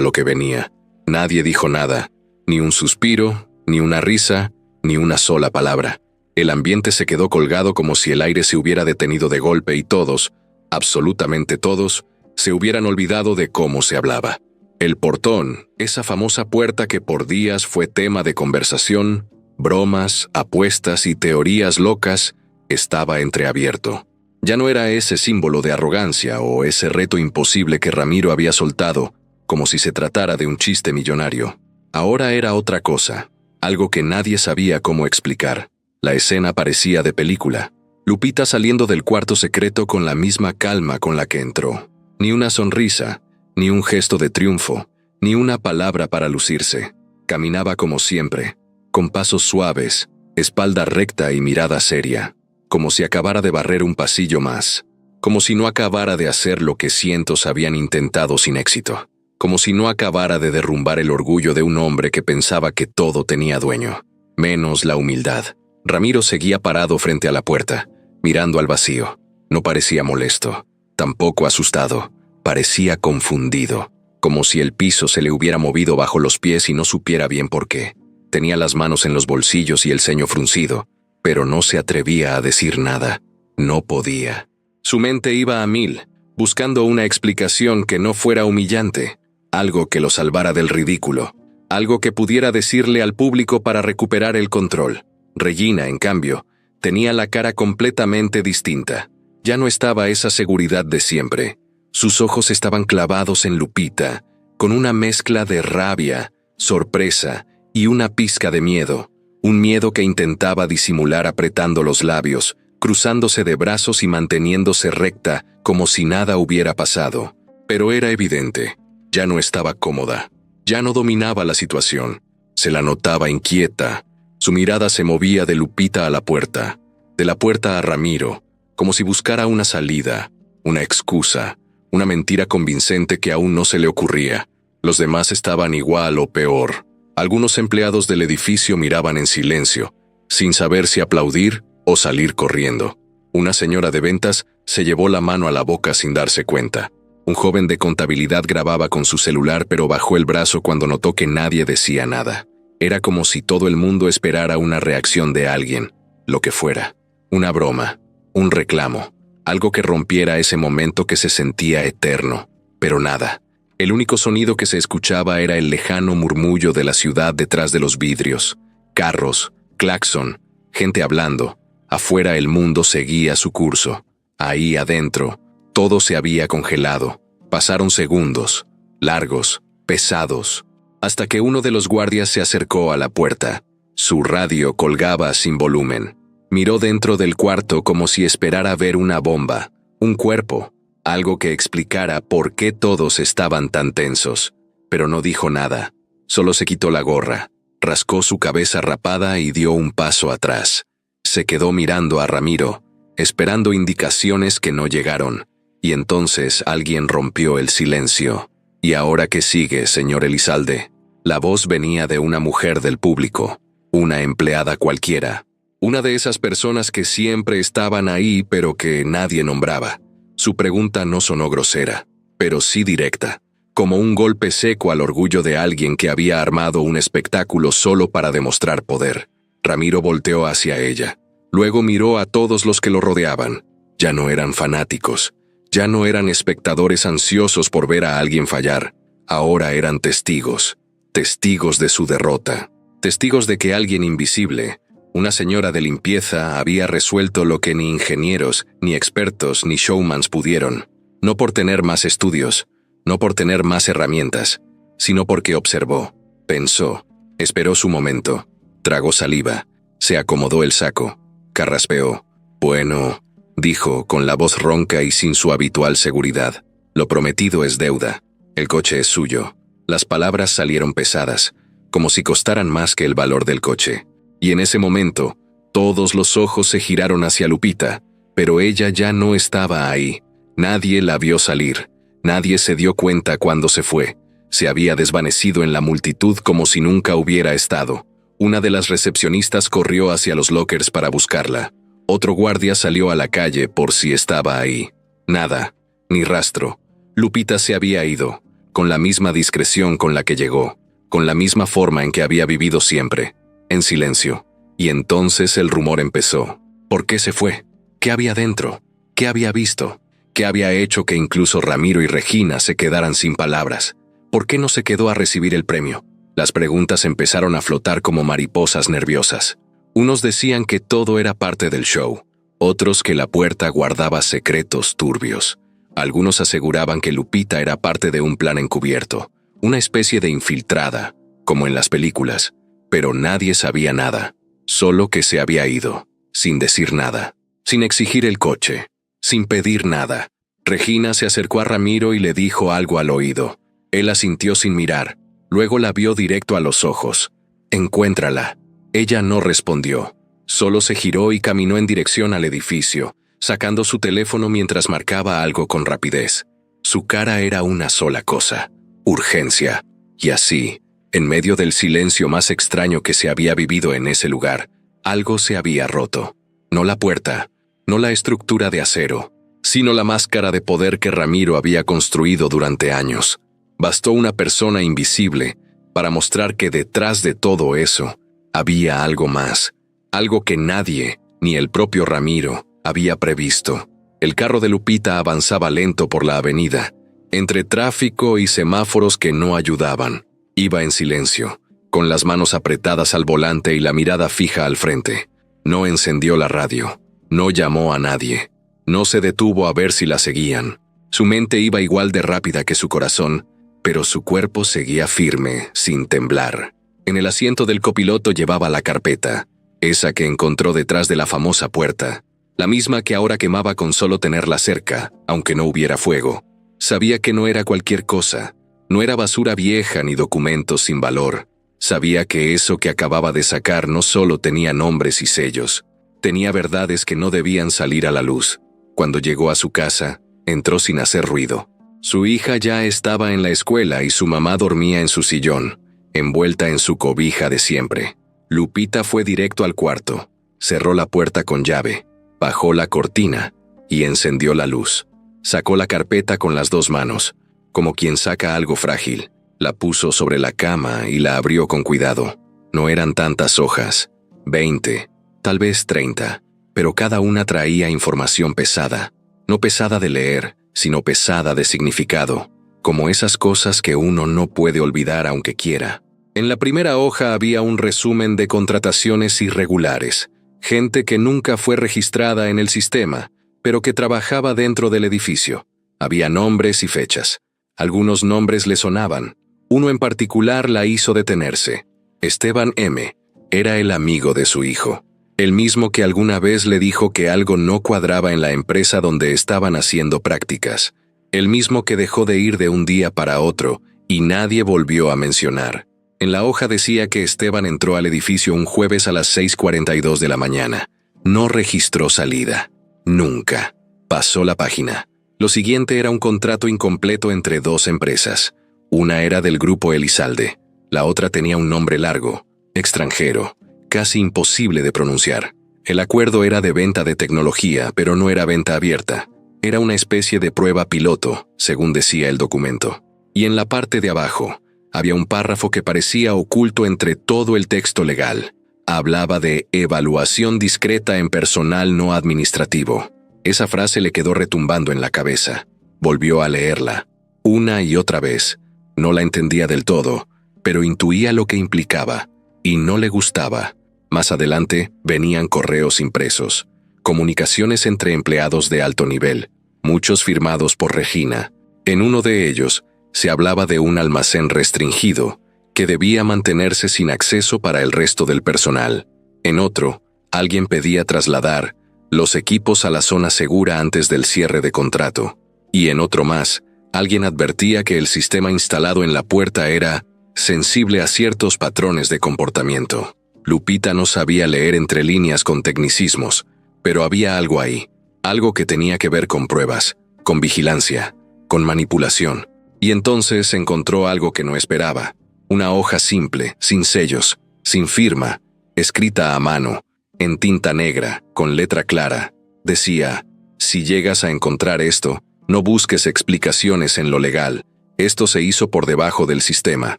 S1: lo que venía. Nadie dijo nada, ni un suspiro, ni una risa, ni una sola palabra. El ambiente se quedó colgado como si el aire se hubiera detenido de golpe y todos, absolutamente todos, se hubieran olvidado de cómo se hablaba. El portón, esa famosa puerta que por días fue tema de conversación, bromas, apuestas y teorías locas, estaba entreabierto. Ya no era ese símbolo de arrogancia o ese reto imposible que Ramiro había soltado, como si se tratara de un chiste millonario. Ahora era otra cosa, algo que nadie sabía cómo explicar. La escena parecía de película. Lupita saliendo del cuarto secreto con la misma calma con la que entró. Ni una sonrisa, ni un gesto de triunfo, ni una palabra para lucirse. Caminaba como siempre, con pasos suaves, espalda recta y mirada seria, como si acabara de barrer un pasillo más, como si no acabara de hacer lo que cientos habían intentado sin éxito, como si no acabara de derrumbar el orgullo de un hombre que pensaba que todo tenía dueño, menos la humildad. Ramiro seguía parado frente a la puerta, mirando al vacío. No parecía molesto, tampoco asustado, parecía confundido, como si el piso se le hubiera movido bajo los pies y no supiera bien por qué. Tenía las manos en los bolsillos y el ceño fruncido, pero no se atrevía a decir nada. No podía. Su mente iba a 1000, buscando una explicación que no fuera humillante, algo que lo salvara del ridículo. algo que pudiera decirle al público para recuperar el control. Regina, en cambio, tenía la cara completamente distinta. Ya no estaba esa seguridad de siempre. Sus ojos estaban clavados en Lupita, con una mezcla de rabia, sorpresa y una pizca de miedo. Un miedo que intentaba disimular apretando los labios, cruzándose de brazos y manteniéndose recta como si nada hubiera pasado. Pero era evidente, ya no estaba cómoda, ya no dominaba la situación. Se la notaba inquieta. Su mirada se movía de Lupita a la puerta, de la puerta a Ramiro, como si buscara una salida, una excusa, una mentira convincente que aún no se le ocurría. Los demás estaban igual o peor. Algunos empleados del edificio miraban en silencio, sin saber si aplaudir o salir corriendo. Una señora de ventas se llevó la mano a la boca sin darse cuenta. Un joven de contabilidad grababa con su celular pero bajó el brazo cuando notó que nadie decía nada. Era como si todo el mundo esperara una reacción de alguien, lo que fuera. Una broma, un reclamo, algo que rompiera ese momento que se sentía eterno. Pero nada. El único sonido que se escuchaba era el lejano murmullo de la ciudad detrás de los vidrios. Carros, claxon, gente hablando. Afuera el mundo seguía su curso. Ahí adentro, todo se había congelado. Pasaron segundos, largos, pesados, hasta que uno de los guardias se acercó a la puerta. Su radio colgaba sin volumen. Miró dentro del cuarto como si esperara ver una bomba, un cuerpo, algo que explicara por qué todos estaban tan tensos. Pero no dijo nada. Solo se quitó la gorra, rascó su cabeza rapada y dio un paso atrás. Se quedó mirando a Ramiro, esperando indicaciones que no llegaron. Y entonces alguien rompió el silencio. «¿Y ahora qué sigue, señor Elizalde?» La voz venía de una mujer del público, una empleada cualquiera. Una de esas personas que siempre estaban ahí pero que nadie nombraba. Su pregunta no sonó grosera, pero sí directa, como un golpe seco al orgullo de alguien que había armado un espectáculo solo para demostrar poder. Ramiro volteó hacia ella. Luego miró a todos los que lo rodeaban. Ya no eran fanáticos. Ya no eran espectadores ansiosos por ver a alguien fallar. Ahora eran testigos. Testigos de su derrota. Testigos de que alguien invisible, una señora de limpieza, había resuelto lo que ni ingenieros, ni expertos, ni showmans pudieron. No por tener más estudios, no por tener más herramientas, sino porque observó, pensó, esperó su momento, tragó saliva, se acomodó el saco, carraspeó. «Bueno», dijo con la voz ronca y sin su habitual seguridad. «Lo prometido es deuda. El coche es suyo». Las palabras salieron pesadas, como si costaran más que el valor del coche. Y en ese momento, todos los ojos se giraron hacia Lupita, pero ella ya no estaba ahí. Nadie la vio salir. Nadie se dio cuenta cuando se fue. Se había desvanecido en la multitud como si nunca hubiera estado. Una de las recepcionistas corrió hacia los lockers para buscarla. Otro guardia salió a la calle por si estaba ahí. Nada, ni rastro. Lupita se había ido, con la misma discreción con la que llegó, con la misma forma en que había vivido siempre, en silencio. Y entonces el rumor empezó. ¿Por qué se fue? ¿Qué había dentro? ¿Qué había visto? ¿Qué había hecho que incluso Ramiro y Regina se quedaran sin palabras? ¿Por qué no se quedó a recibir el premio? Las preguntas empezaron a flotar como mariposas nerviosas. Unos decían que todo era parte del show, otros que la puerta guardaba secretos turbios. Algunos aseguraban que Lupita era parte de un plan encubierto, una especie de infiltrada, como en las películas, pero nadie sabía nada, solo que se había ido, sin decir nada, sin exigir el coche, sin pedir nada. Regina se acercó a Ramiro y le dijo algo al oído. Él asintió sin mirar, luego la vio directo a los ojos. «Encuéntrala». Ella no respondió, solo se giró y caminó en dirección al edificio, sacando su teléfono mientras marcaba algo con rapidez. Su cara era una sola cosa: urgencia. Y así, en medio del silencio más extraño que se había vivido en ese lugar, algo se había roto. No la puerta, no la estructura de acero, sino la máscara de poder que Ramiro había construido durante años. Bastó una persona invisible para mostrar que detrás de todo eso había algo más, algo que nadie, ni el propio Ramiro, había previsto. El carro de Lupita avanzaba lento por la avenida, entre tráfico y semáforos que no ayudaban. Iba en silencio, con las manos apretadas al volante y la mirada fija al frente. No encendió la radio, no llamó a nadie, no se detuvo a ver si la seguían. Su mente iba igual de rápida que su corazón, pero su cuerpo seguía firme, sin temblar. En el asiento del copiloto llevaba la carpeta, esa que encontró detrás de la famosa puerta, la misma que ahora quemaba con solo tenerla cerca, aunque no hubiera fuego. Sabía que no era cualquier cosa, no era basura vieja ni documentos sin valor. Sabía que eso que acababa de sacar no solo tenía nombres y sellos, tenía verdades que no debían salir a la luz. Cuando llegó a su casa, entró sin hacer ruido. Su hija ya estaba en la escuela y su mamá dormía en su sillón, envuelta en su cobija de siempre. Lupita fue directo al cuarto, cerró la puerta con llave, bajó la cortina y encendió la luz. Sacó la carpeta con las dos manos, como quien saca algo frágil. La puso sobre la cama y la abrió con cuidado. No eran tantas hojas, 20, tal vez 30, pero cada una traía información pesada. No pesada de leer, sino pesada de significado, como esas cosas que uno no puede olvidar aunque quiera. En la primera hoja había un resumen de contrataciones irregulares, gente que nunca fue registrada en el sistema, pero que trabajaba dentro del edificio. Había nombres y fechas. Algunos nombres le sonaban. Uno en particular la hizo detenerse. Esteban M. Era el amigo de su hijo, el mismo que alguna vez le dijo que algo no cuadraba en la empresa donde estaban haciendo prácticas, el mismo que dejó de ir de un día para otro y nadie volvió a mencionar. En la hoja decía que Esteban entró al edificio un jueves a las 6:42 de la mañana. No registró salida. Nunca. Pasó la página. Lo siguiente era un contrato incompleto entre dos empresas. Una era del grupo Elizalde, la otra tenía un nombre largo, extranjero, casi imposible de pronunciar. El acuerdo era de venta de tecnología, pero no era venta abierta. Era una especie de prueba piloto, según decía el documento. Y en la parte de abajo, había un párrafo que parecía oculto entre todo el texto legal. Hablaba de evaluación discreta en personal no administrativo. Esa frase le quedó retumbando en la cabeza. Volvió a leerla, una y otra vez. No la entendía del todo, pero intuía lo que implicaba, y no le gustaba. Más adelante venían correos impresos, comunicaciones entre empleados de alto nivel, muchos firmados por Regina. En uno de ellos, se hablaba de un almacén restringido, que debía mantenerse sin acceso para el resto del personal. En otro, alguien pedía trasladar los equipos a la zona segura antes del cierre de contrato. Y en otro más, alguien advertía que el sistema instalado en la puerta era sensible a ciertos patrones de comportamiento. Lupita no sabía leer entre líneas con tecnicismos, pero había algo ahí, algo que tenía que ver con pruebas, con vigilancia, con manipulación. Y entonces encontró algo que no esperaba, una hoja simple, sin sellos, sin firma, escrita a mano, en tinta negra, con letra clara. Decía: si llegas a encontrar esto, no busques explicaciones en lo legal. Esto se hizo por debajo del sistema,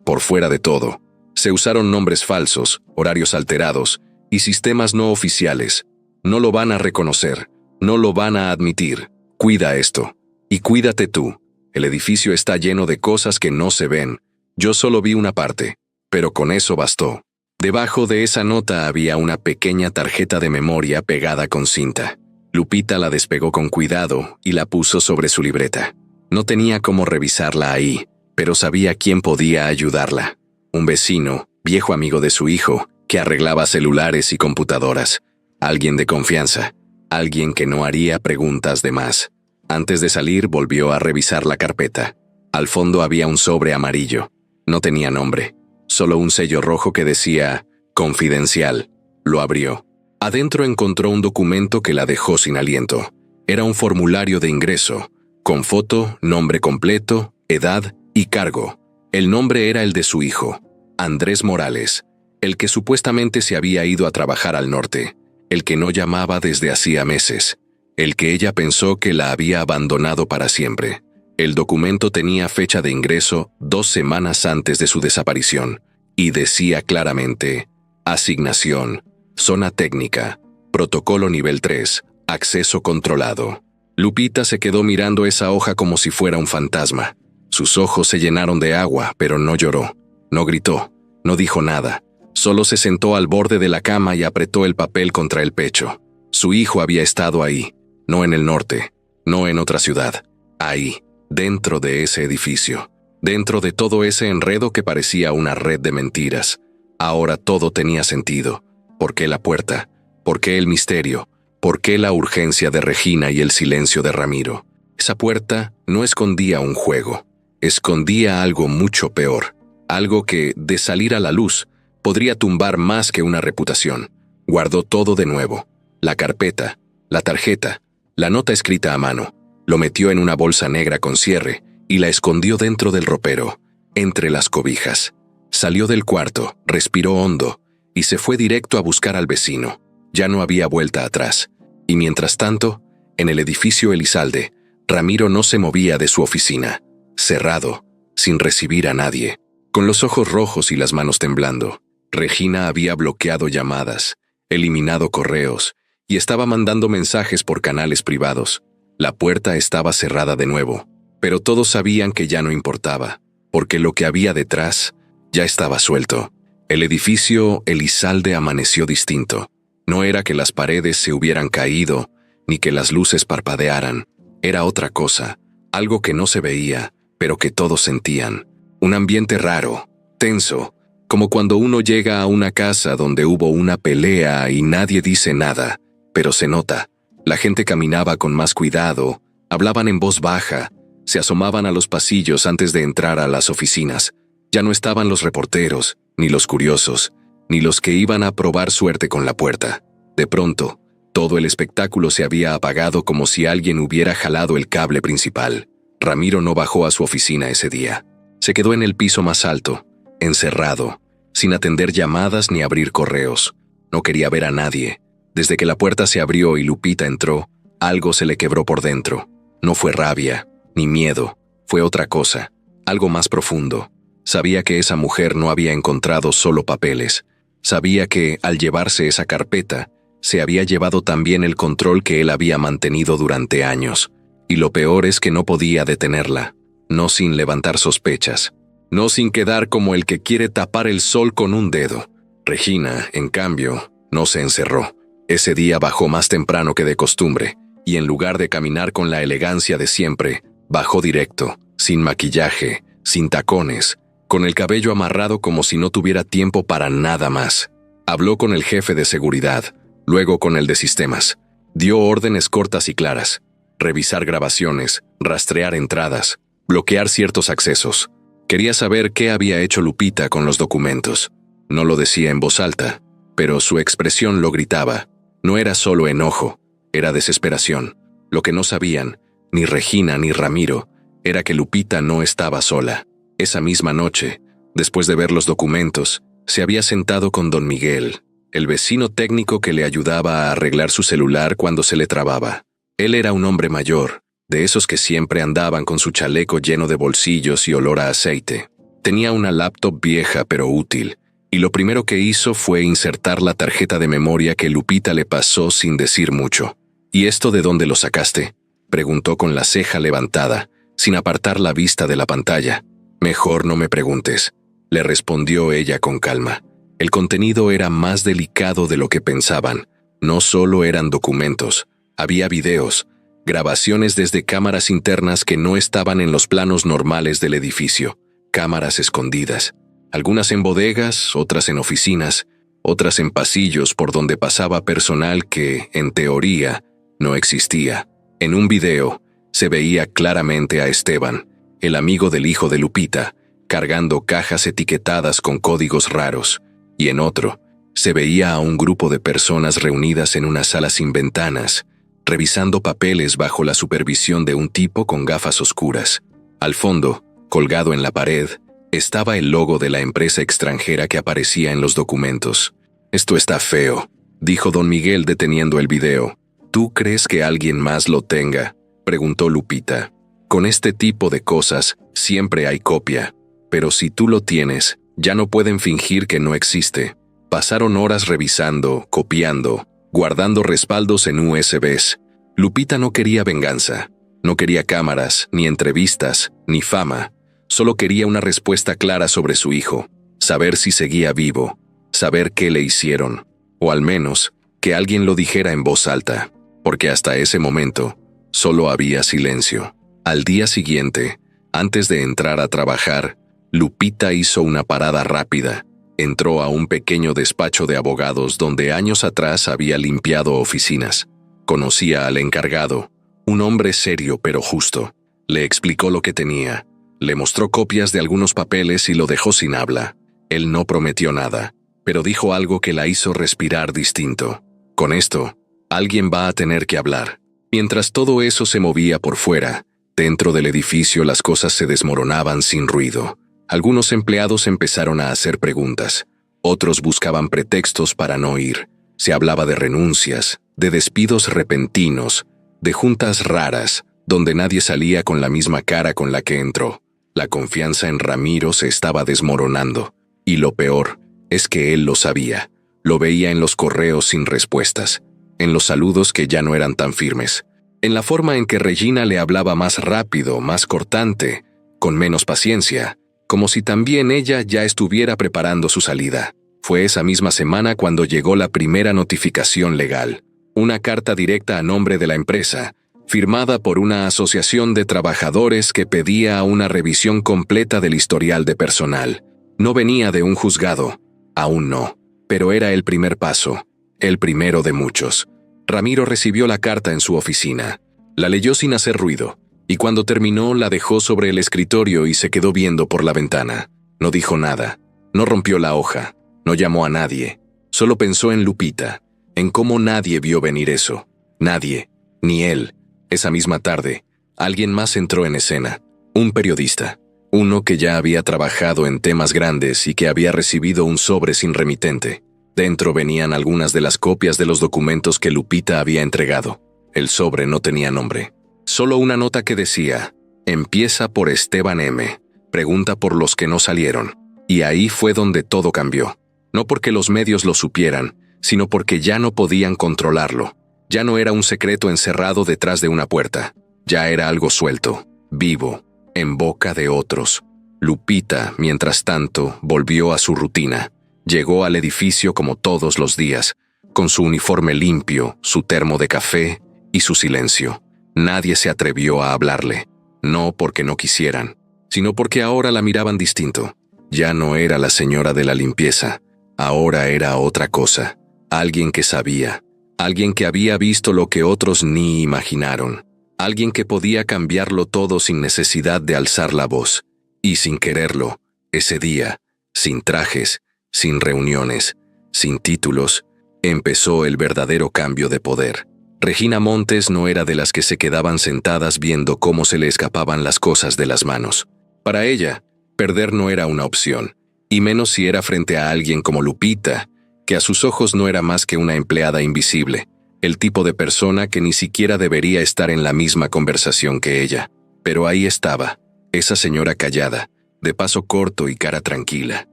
S1: por fuera de todo. Se usaron nombres falsos, horarios alterados y sistemas no oficiales. No lo van a reconocer, no lo van a admitir. Cuida esto. Y cuídate tú. El edificio está lleno de cosas que no se ven. Yo solo vi una parte, pero con eso bastó. Debajo de esa nota había una pequeña tarjeta de memoria pegada con cinta. Lupita la despegó con cuidado y la puso sobre su libreta. No tenía cómo revisarla ahí, pero sabía quién podía ayudarla. Un vecino, viejo amigo de su hijo, que arreglaba celulares y computadoras. Alguien de confianza, alguien que no haría preguntas de más. Antes de salir volvió a revisar la carpeta. Al fondo había un sobre amarillo. No tenía nombre, solo un sello rojo que decía «Confidencial». Lo abrió. Adentro encontró un documento que la dejó sin aliento. Era un formulario de ingreso, con foto, nombre completo, edad y cargo. El nombre era el de su hijo, Andrés Morales, el que supuestamente se había ido a trabajar al norte, el que no llamaba desde hacía meses, el que ella pensó que la había abandonado para siempre. El documento tenía fecha de ingreso 2 semanas antes de su desaparición, y decía claramente: asignación, zona técnica, protocolo nivel 3, acceso controlado. Lupita se quedó mirando esa hoja como si fuera un fantasma. Sus ojos se llenaron de agua, pero no lloró. No gritó, no dijo nada. Solo se sentó al borde de la cama y apretó el papel contra el pecho. Su hijo había estado ahí, no en el norte, no en otra ciudad. Ahí, dentro de ese edificio, dentro de todo ese enredo que parecía una red de mentiras. Ahora todo tenía sentido. ¿Por qué la puerta? ¿Por qué el misterio? ¿Por qué la urgencia de Regina y el silencio de Ramiro? Esa puerta no escondía un juego, escondía algo mucho peor, algo que, de salir a la luz, podría tumbar más que una reputación. Guardó todo de nuevo, la carpeta, la tarjeta, la nota escrita a mano, lo metió en una bolsa negra con cierre y la escondió dentro del ropero, entre las cobijas. Salió del cuarto, respiró hondo y se fue directo a buscar al vecino. Ya no había vuelta atrás. Y mientras tanto, en el edificio Elizalde, Ramiro no se movía de su oficina, cerrado, sin recibir a nadie, con los ojos rojos y las manos temblando. Regina había bloqueado llamadas, eliminado correos y estaba mandando mensajes por canales privados. La puerta estaba cerrada de nuevo, pero todos sabían que ya no importaba, porque lo que había detrás ya estaba suelto. El edificio Elizalde amaneció distinto. No era que las paredes se hubieran caído, ni que las luces parpadearan. Era otra cosa, algo que no se veía, pero que todos sentían. Un ambiente raro, tenso, como cuando uno llega a una casa donde hubo una pelea y nadie dice nada, pero se nota. La gente caminaba con más cuidado, hablaban en voz baja, se asomaban a los pasillos antes de entrar a las oficinas. Ya no estaban los reporteros, ni los curiosos, ni los que iban a probar suerte con la puerta. De pronto, todo el espectáculo se había apagado como si alguien hubiera jalado el cable principal. Ramiro no bajó a su oficina ese día. Se quedó en el piso más alto, encerrado, sin atender llamadas ni abrir correos. No quería ver a nadie. Desde que la puerta se abrió y Lupita entró, algo se le quebró por dentro. No fue rabia, ni miedo, fue otra cosa, algo más profundo. Sabía que esa mujer no había encontrado solo papeles. Sabía que, al llevarse esa carpeta, se había llevado también el control que él había mantenido durante años. Y lo peor es que no podía detenerla, no sin levantar sospechas, no sin quedar como el que quiere tapar el sol con un dedo. Regina, en cambio, no se encerró. Ese día bajó más temprano que de costumbre, y en lugar de caminar con la elegancia de siempre, bajó directo, sin maquillaje, sin tacones, con el cabello amarrado como si no tuviera tiempo para nada más. Habló con el jefe de seguridad, luego con el de sistemas. Dio órdenes cortas y claras. Revisar grabaciones, rastrear entradas, bloquear ciertos accesos. Quería saber qué había hecho Lupita con los documentos. No lo decía en voz alta, pero su expresión lo gritaba. No era solo enojo, era desesperación. Lo que no sabían, ni Regina ni Ramiro, era que Lupita no estaba sola. Esa misma noche, después de ver los documentos, se había sentado con don Miguel, el vecino técnico que le ayudaba a arreglar su celular cuando se le trababa. Él era un hombre mayor, de esos que siempre andaban con su chaleco lleno de bolsillos y olor a aceite. Tenía una laptop vieja pero útil, y lo primero que hizo fue insertar la tarjeta de memoria que Lupita le pasó sin decir mucho. ¿Y esto de dónde lo sacaste?, preguntó con la ceja levantada, sin apartar la vista de la pantalla. Mejor no me preguntes, le respondió ella con calma. El contenido era más delicado de lo que pensaban. No solo eran documentos, había videos, grabaciones desde cámaras internas que no estaban en los planos normales del edificio, cámaras escondidas, algunas en bodegas, otras en oficinas, otras en pasillos por donde pasaba personal que, en teoría, no existía. En un video, se veía claramente a Esteban, el amigo del hijo de Lupita, cargando cajas etiquetadas con códigos raros, y en otro, se veía a un grupo de personas reunidas en una sala sin ventanas, revisando papeles bajo la supervisión de un tipo con gafas oscuras. Al fondo, colgado en la pared, estaba el logo de la empresa extranjera que aparecía en los documentos. «Esto está feo», dijo don Miguel deteniendo el video. «¿Tú crees que alguien más lo tenga?», preguntó Lupita. «Con este tipo de cosas siempre hay copia, pero si tú lo tienes, ya no pueden fingir que no existe». Pasaron horas revisando, copiando, guardando respaldos en USBs. Lupita no quería venganza, no quería cámaras, ni entrevistas, ni fama. Solo quería una respuesta clara sobre su hijo. saber si seguía vivo, saber qué le hicieron, o al menos que alguien lo dijera en voz alta, porque hasta ese momento solo había silencio. Al día siguiente, antes de entrar a trabajar, Lupita hizo una parada rápida. Entró a un pequeño despacho de abogados donde años atrás había limpiado oficinas. Conocía al encargado, un hombre serio pero justo. Le explicó lo que tenía, le mostró copias de algunos papeles y lo dejó sin habla. Él no prometió nada, pero dijo algo que la hizo respirar distinto. Con esto, alguien va a tener que hablar. Mientras todo eso se movía por fuera, dentro del edificio las cosas se desmoronaban sin ruido. Algunos empleados empezaron a hacer preguntas. Otros buscaban pretextos para no ir. Se hablaba de renuncias, de despidos repentinos, de juntas raras, donde nadie salía con la misma cara con la que entró. La confianza en Ramiro se estaba desmoronando. Y lo peor es que él lo sabía. Lo veía en los correos sin respuestas, en los saludos que ya no eran tan firmes, en la forma en que Regina le hablaba más rápido, más cortante, con menos paciencia, como si también ella ya estuviera preparando su salida. Fue esa misma semana cuando llegó la primera notificación legal, una carta directa a nombre de la empresa, firmada por una asociación de trabajadores que pedía una revisión completa del historial de personal. No venía de un juzgado, aún no, pero era el primer paso, el primero de muchos. Ramiro recibió la carta en su oficina. La leyó sin hacer ruido, y cuando terminó la dejó sobre el escritorio y se quedó viendo por la ventana. No dijo nada, no rompió la hoja, no llamó a nadie. Solo pensó en Lupita, en cómo nadie vio venir eso. Nadie, ni él. Esa misma tarde, alguien más entró en escena, un periodista. Uno que ya había trabajado en temas grandes y que había recibido un sobre sin remitente. Dentro venían algunas de las copias de los documentos que Lupita había entregado. El sobre no tenía nombre. Solo una nota que decía, empieza por Esteban M., pregunta por los que no salieron. Y ahí fue donde todo cambió. No porque los medios lo supieran, sino porque ya no podían controlarlo. Ya no era un secreto encerrado detrás de una puerta. Ya era algo suelto, vivo, en boca de otros. Lupita, mientras tanto, volvió a su rutina. Llegó al edificio como todos los días, con su uniforme limpio, su termo de café y su silencio. Nadie se atrevió a hablarle, no porque no quisieran, sino porque ahora la miraban distinto. Ya no era la señora de la limpieza, ahora era otra cosa, alguien que sabía, alguien que había visto lo que otros ni imaginaron. Alguien que podía cambiarlo todo sin necesidad de alzar la voz. Y sin quererlo, ese día, sin trajes, sin reuniones, sin títulos, empezó el verdadero cambio de poder. Regina Montes no era de las que se quedaban sentadas viendo cómo se le escapaban las cosas de las manos. Para ella, perder no era una opción, y menos si era frente a alguien como Lupita, que a sus ojos no era más que una empleada invisible. El tipo de persona que ni siquiera debería estar en la misma conversación que ella. Pero ahí estaba, esa señora callada, de paso corto y cara tranquila,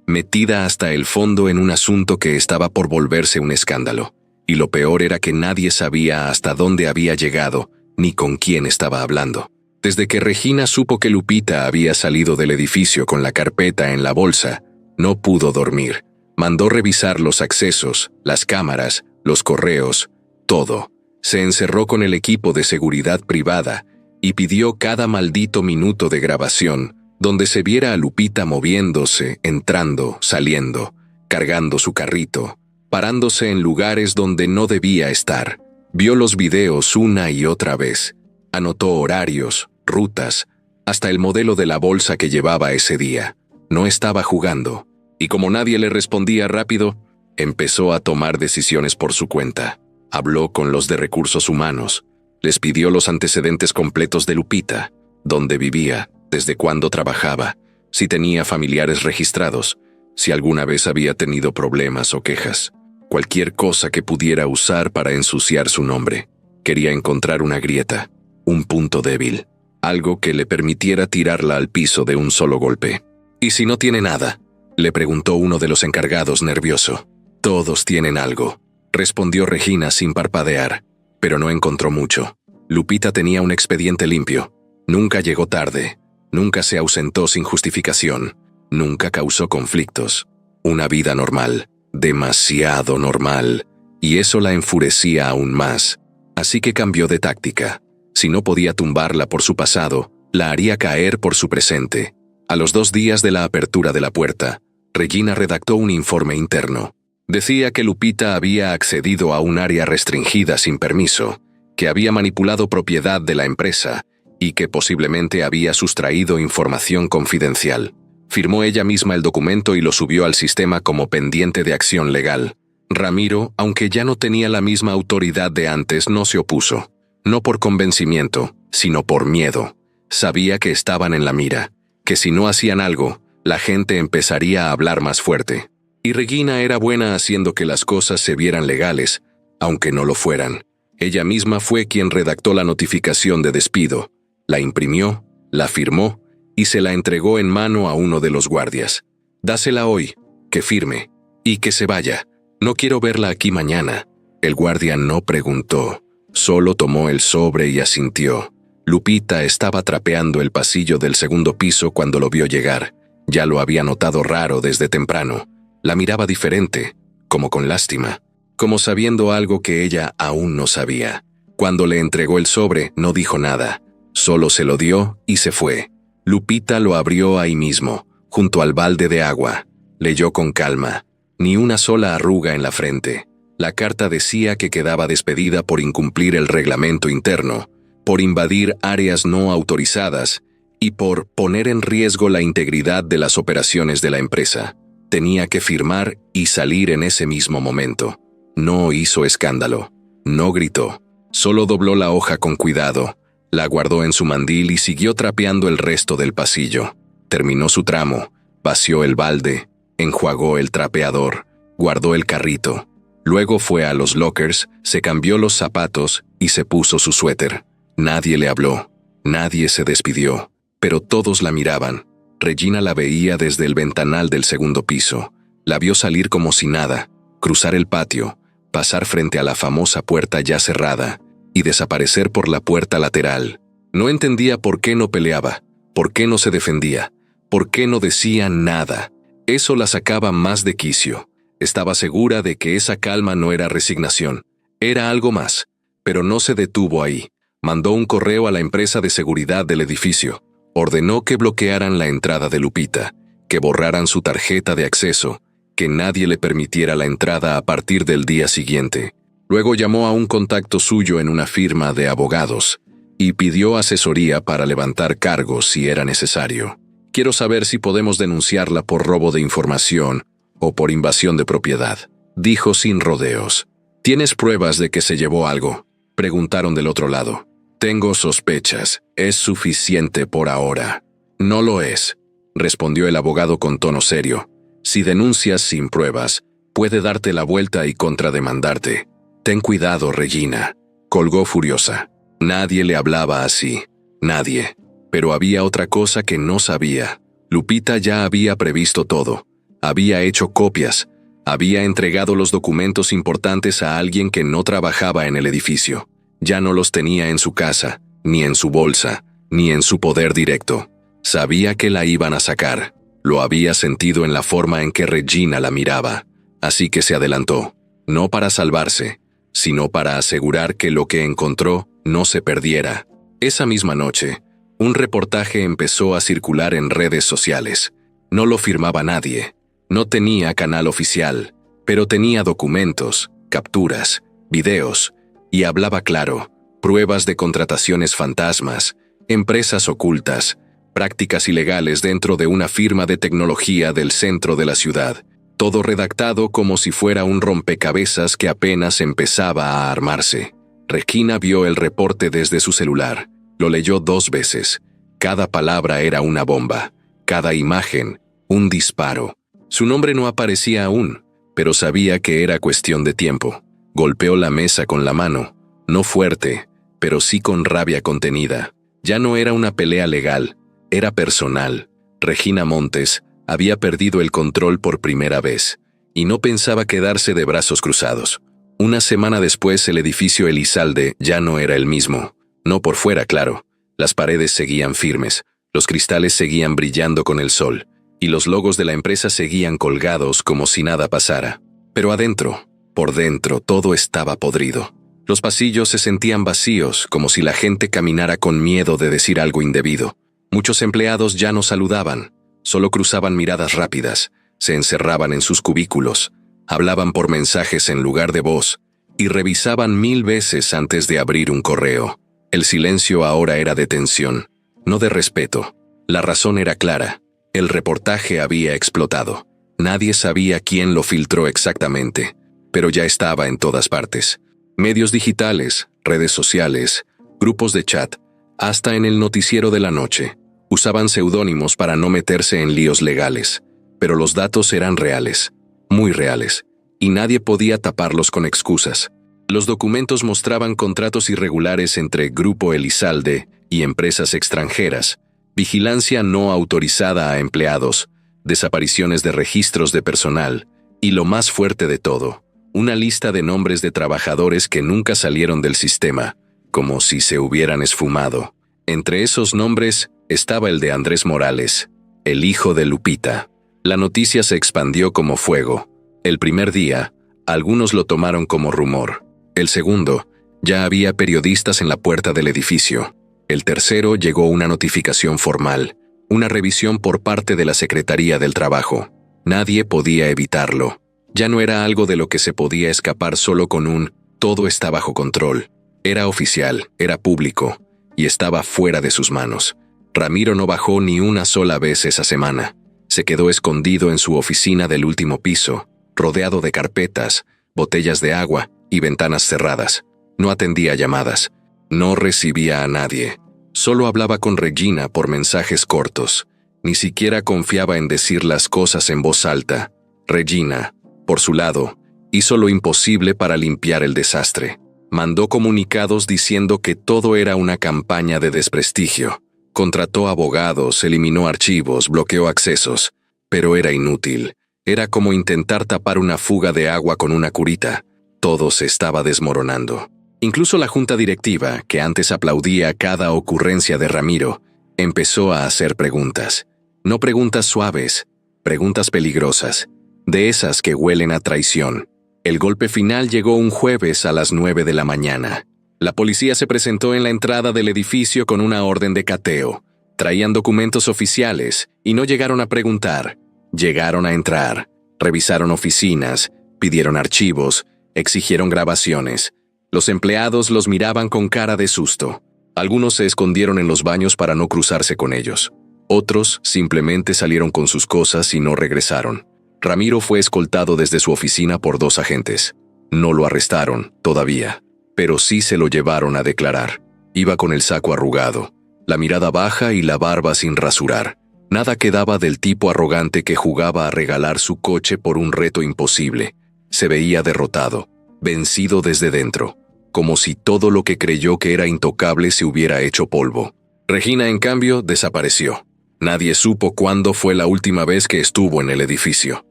S1: metida hasta el fondo en un asunto que estaba por volverse un escándalo. Y lo peor era que nadie sabía hasta dónde había llegado, ni con quién estaba hablando. Desde que Regina supo que Lupita había salido del edificio con la carpeta en la bolsa, no pudo dormir. Mandó revisar los accesos, las cámaras, los correos, todo. Se encerró con el equipo de seguridad privada y pidió cada maldito minuto de grabación donde se viera a Lupita moviéndose, entrando, saliendo, cargando su carrito, parándose en lugares donde no debía estar. Vio los videos una y otra vez. Anotó horarios, rutas, hasta el modelo de la bolsa que llevaba ese día. No estaba jugando. Y como nadie le respondía rápido, empezó a tomar decisiones por su cuenta. Habló con los de recursos humanos, les pidió los antecedentes completos de Lupita, dónde vivía, desde cuándo trabajaba, si tenía familiares registrados, si alguna vez había tenido problemas o quejas, cualquier cosa que pudiera usar para ensuciar su nombre. Quería encontrar una grieta, un punto débil, algo que le permitiera tirarla al piso de un solo golpe. ¿Y si no tiene nada?, le preguntó uno de los encargados nervioso. Todos tienen algo, respondió Regina sin parpadear, pero no encontró mucho. Lupita tenía un expediente limpio. Nunca llegó tarde, nunca se ausentó sin justificación, Nunca causó conflictos. Una vida normal, demasiado normal, y eso la enfurecía aún más. Así que cambió de táctica. Si no podía tumbarla por su pasado, la haría caer por su presente. A los 2 días de la apertura de la puerta, Regina redactó un informe interno. Decía que Lupita había accedido a un área restringida sin permiso, que había manipulado propiedad de la empresa y que posiblemente había sustraído información confidencial. Firmó ella misma el documento y lo subió al sistema como pendiente de acción legal. Ramiro, aunque ya no tenía la misma autoridad de antes, no se opuso. No por convencimiento, sino por miedo. Sabía que estaban en la mira, que si no hacían algo, la gente empezaría a hablar más fuerte. Y Regina era buena haciendo que las cosas se vieran legales, aunque no lo fueran. Ella misma fue quien redactó la notificación de despido, la imprimió, la firmó y se la entregó en mano a uno de los guardias. «Dásela hoy, que firme, y que se vaya. No quiero verla aquí mañana». El guardia no preguntó, solo tomó el sobre y asintió. Lupita estaba trapeando el pasillo del segundo piso cuando lo vio llegar. Ya lo había notado raro desde temprano. La miraba diferente, como con lástima, como sabiendo algo que ella aún no sabía. Cuando le entregó el sobre, no dijo nada. Solo se lo dio y se fue. Lupita lo abrió ahí mismo, junto al balde de agua. Leyó con calma. Ni una sola arruga en la frente. La carta decía que quedaba despedida por incumplir el reglamento interno, por invadir áreas no autorizadas y por poner en riesgo la integridad de las operaciones de la empresa. Tenía que firmar y salir en ese mismo momento. No hizo escándalo. No gritó. Solo dobló la hoja con cuidado. La guardó en su mandil y siguió trapeando el resto del pasillo. Terminó su tramo, vació el balde, enjuagó el trapeador, guardó el carrito. Luego fue a los lockers, se cambió los zapatos y se puso su suéter. Nadie le habló, nadie se despidió, pero todos la miraban. Regina la veía desde el ventanal del segundo piso. La vio salir como si nada, cruzar el patio, pasar frente a la famosa puerta ya cerrada y desaparecer por la puerta lateral. No entendía por qué no peleaba, por qué no se defendía, por qué no decía nada. Eso la sacaba más de quicio. Estaba segura de que esa calma no era resignación, era algo más, pero no se detuvo ahí. Mandó un correo a la empresa de seguridad del edificio. Ordenó que bloquearan la entrada de Lupita, que borraran su tarjeta de acceso, que nadie le permitiera la entrada a partir del día siguiente. Luego llamó a un contacto suyo en una firma de abogados y pidió asesoría para levantar cargos si era necesario. «Quiero saber si podemos denunciarla por robo de información o por invasión de propiedad», dijo sin rodeos. «¿Tienes pruebas de que se llevó algo?», preguntaron del otro lado. «Tengo sospechas. Es suficiente por ahora». «No lo es», respondió el abogado con tono serio. «Si denuncias sin pruebas, puede darte la vuelta y contrademandarte. Ten cuidado, Regina», colgó furiosa. Nadie le hablaba así. Nadie. Pero había otra cosa que no sabía. Lupita ya había previsto todo. Había hecho copias. Había entregado los documentos importantes a alguien que no trabajaba en el edificio. Ya no los tenía en su casa, ni en su bolsa, ni en su poder directo. Sabía que la iban a sacar. Lo había sentido en la forma en que Regina la miraba. Así que se adelantó. No para salvarse, sino para asegurar que lo que encontró no se perdiera. Esa misma noche, un reportaje empezó a circular en redes sociales. No lo firmaba nadie. No tenía canal oficial, pero tenía documentos, capturas, videos, y hablaba claro. Pruebas de contrataciones fantasmas, empresas ocultas, prácticas ilegales dentro de una firma de tecnología del centro de la ciudad. Todo redactado como si fuera un rompecabezas que apenas empezaba a armarse. Regina vio el reporte desde su celular. Lo leyó 2 veces. Cada palabra era una bomba. Cada imagen, un disparo. Su nombre no aparecía aún, pero sabía que era cuestión de tiempo. Golpeó la mesa con la mano. No fuerte, pero sí con rabia contenida. Ya no era una pelea legal, era personal. Regina Montes había perdido el control por primera vez, y no pensaba quedarse de brazos cruzados. Una semana después el edificio Elizalde ya no era el mismo. No por fuera, claro. Las paredes seguían firmes, los cristales seguían brillando con el sol, y los logos de la empresa seguían colgados como si nada pasara. Pero adentro, por dentro, todo estaba podrido. Los pasillos se sentían vacíos, como si la gente caminara con miedo de decir algo indebido. Muchos empleados ya no saludaban, solo cruzaban miradas rápidas, se encerraban en sus cubículos, hablaban por mensajes en lugar de voz, y revisaban 1000 veces antes de abrir un correo. El silencio ahora era de tensión, no de respeto. La razón era clara. El reportaje había explotado. Nadie sabía quién lo filtró exactamente, pero ya estaba en todas partes. Medios digitales, redes sociales, grupos de chat, hasta en el noticiero de la noche. Usaban seudónimos para no meterse en líos legales, pero los datos eran reales, muy reales, y nadie podía taparlos con excusas. Los documentos mostraban contratos irregulares entre Grupo Elizalde y empresas extranjeras, vigilancia no autorizada a empleados, desapariciones de registros de personal, y lo más fuerte de todo, una lista de nombres de trabajadores que nunca salieron del sistema, como si se hubieran esfumado. Entre esos nombres estaba el de Andrés Morales, el hijo de Lupita. La noticia se expandió como fuego. El primer día, algunos lo tomaron como rumor. El segundo, ya había periodistas en la puerta del edificio. El tercero llegó una notificación formal, una revisión por parte de la Secretaría del Trabajo. Nadie podía evitarlo. Ya no era algo de lo que se podía escapar solo con un «todo está bajo control». Era oficial, era público, y estaba fuera de sus manos. Ramiro no bajó ni una sola vez esa semana. Se quedó escondido en su oficina del último piso, rodeado de carpetas, botellas de agua y ventanas cerradas. No atendía llamadas. No recibía a nadie. Solo hablaba con Regina por mensajes cortos. Ni siquiera confiaba en decir las cosas en voz alta. Regina, por su lado, hizo lo imposible para limpiar el desastre. Mandó comunicados diciendo que todo era una campaña de desprestigio. Contrató abogados, eliminó archivos, bloqueó accesos. Pero era inútil. Era como intentar tapar una fuga de agua con una curita. Todo se estaba desmoronando. Incluso la junta directiva, que antes aplaudía cada ocurrencia de Ramiro, empezó a hacer preguntas. No preguntas suaves, preguntas peligrosas, de esas que huelen a traición. El golpe final llegó un jueves a las 9 de la mañana. La policía se presentó en la entrada del edificio con una orden de cateo. Traían documentos oficiales y no llegaron a preguntar. Llegaron a entrar, revisaron oficinas, pidieron archivos, exigieron grabaciones. Los empleados los miraban con cara de susto. Algunos se escondieron en los baños para no cruzarse con ellos. Otros simplemente salieron con sus cosas y no regresaron. Ramiro fue escoltado desde su oficina por 2 agentes. No lo arrestaron, todavía, pero sí se lo llevaron a declarar. Iba con el saco arrugado, la mirada baja y la barba sin rasurar. Nada quedaba del tipo arrogante que jugaba a regalar su coche por un reto imposible. Se veía derrotado, vencido desde dentro, como si todo lo que creyó que era intocable se hubiera hecho polvo. Regina, en cambio, desapareció. Nadie supo cuándo fue la última vez que estuvo en el edificio.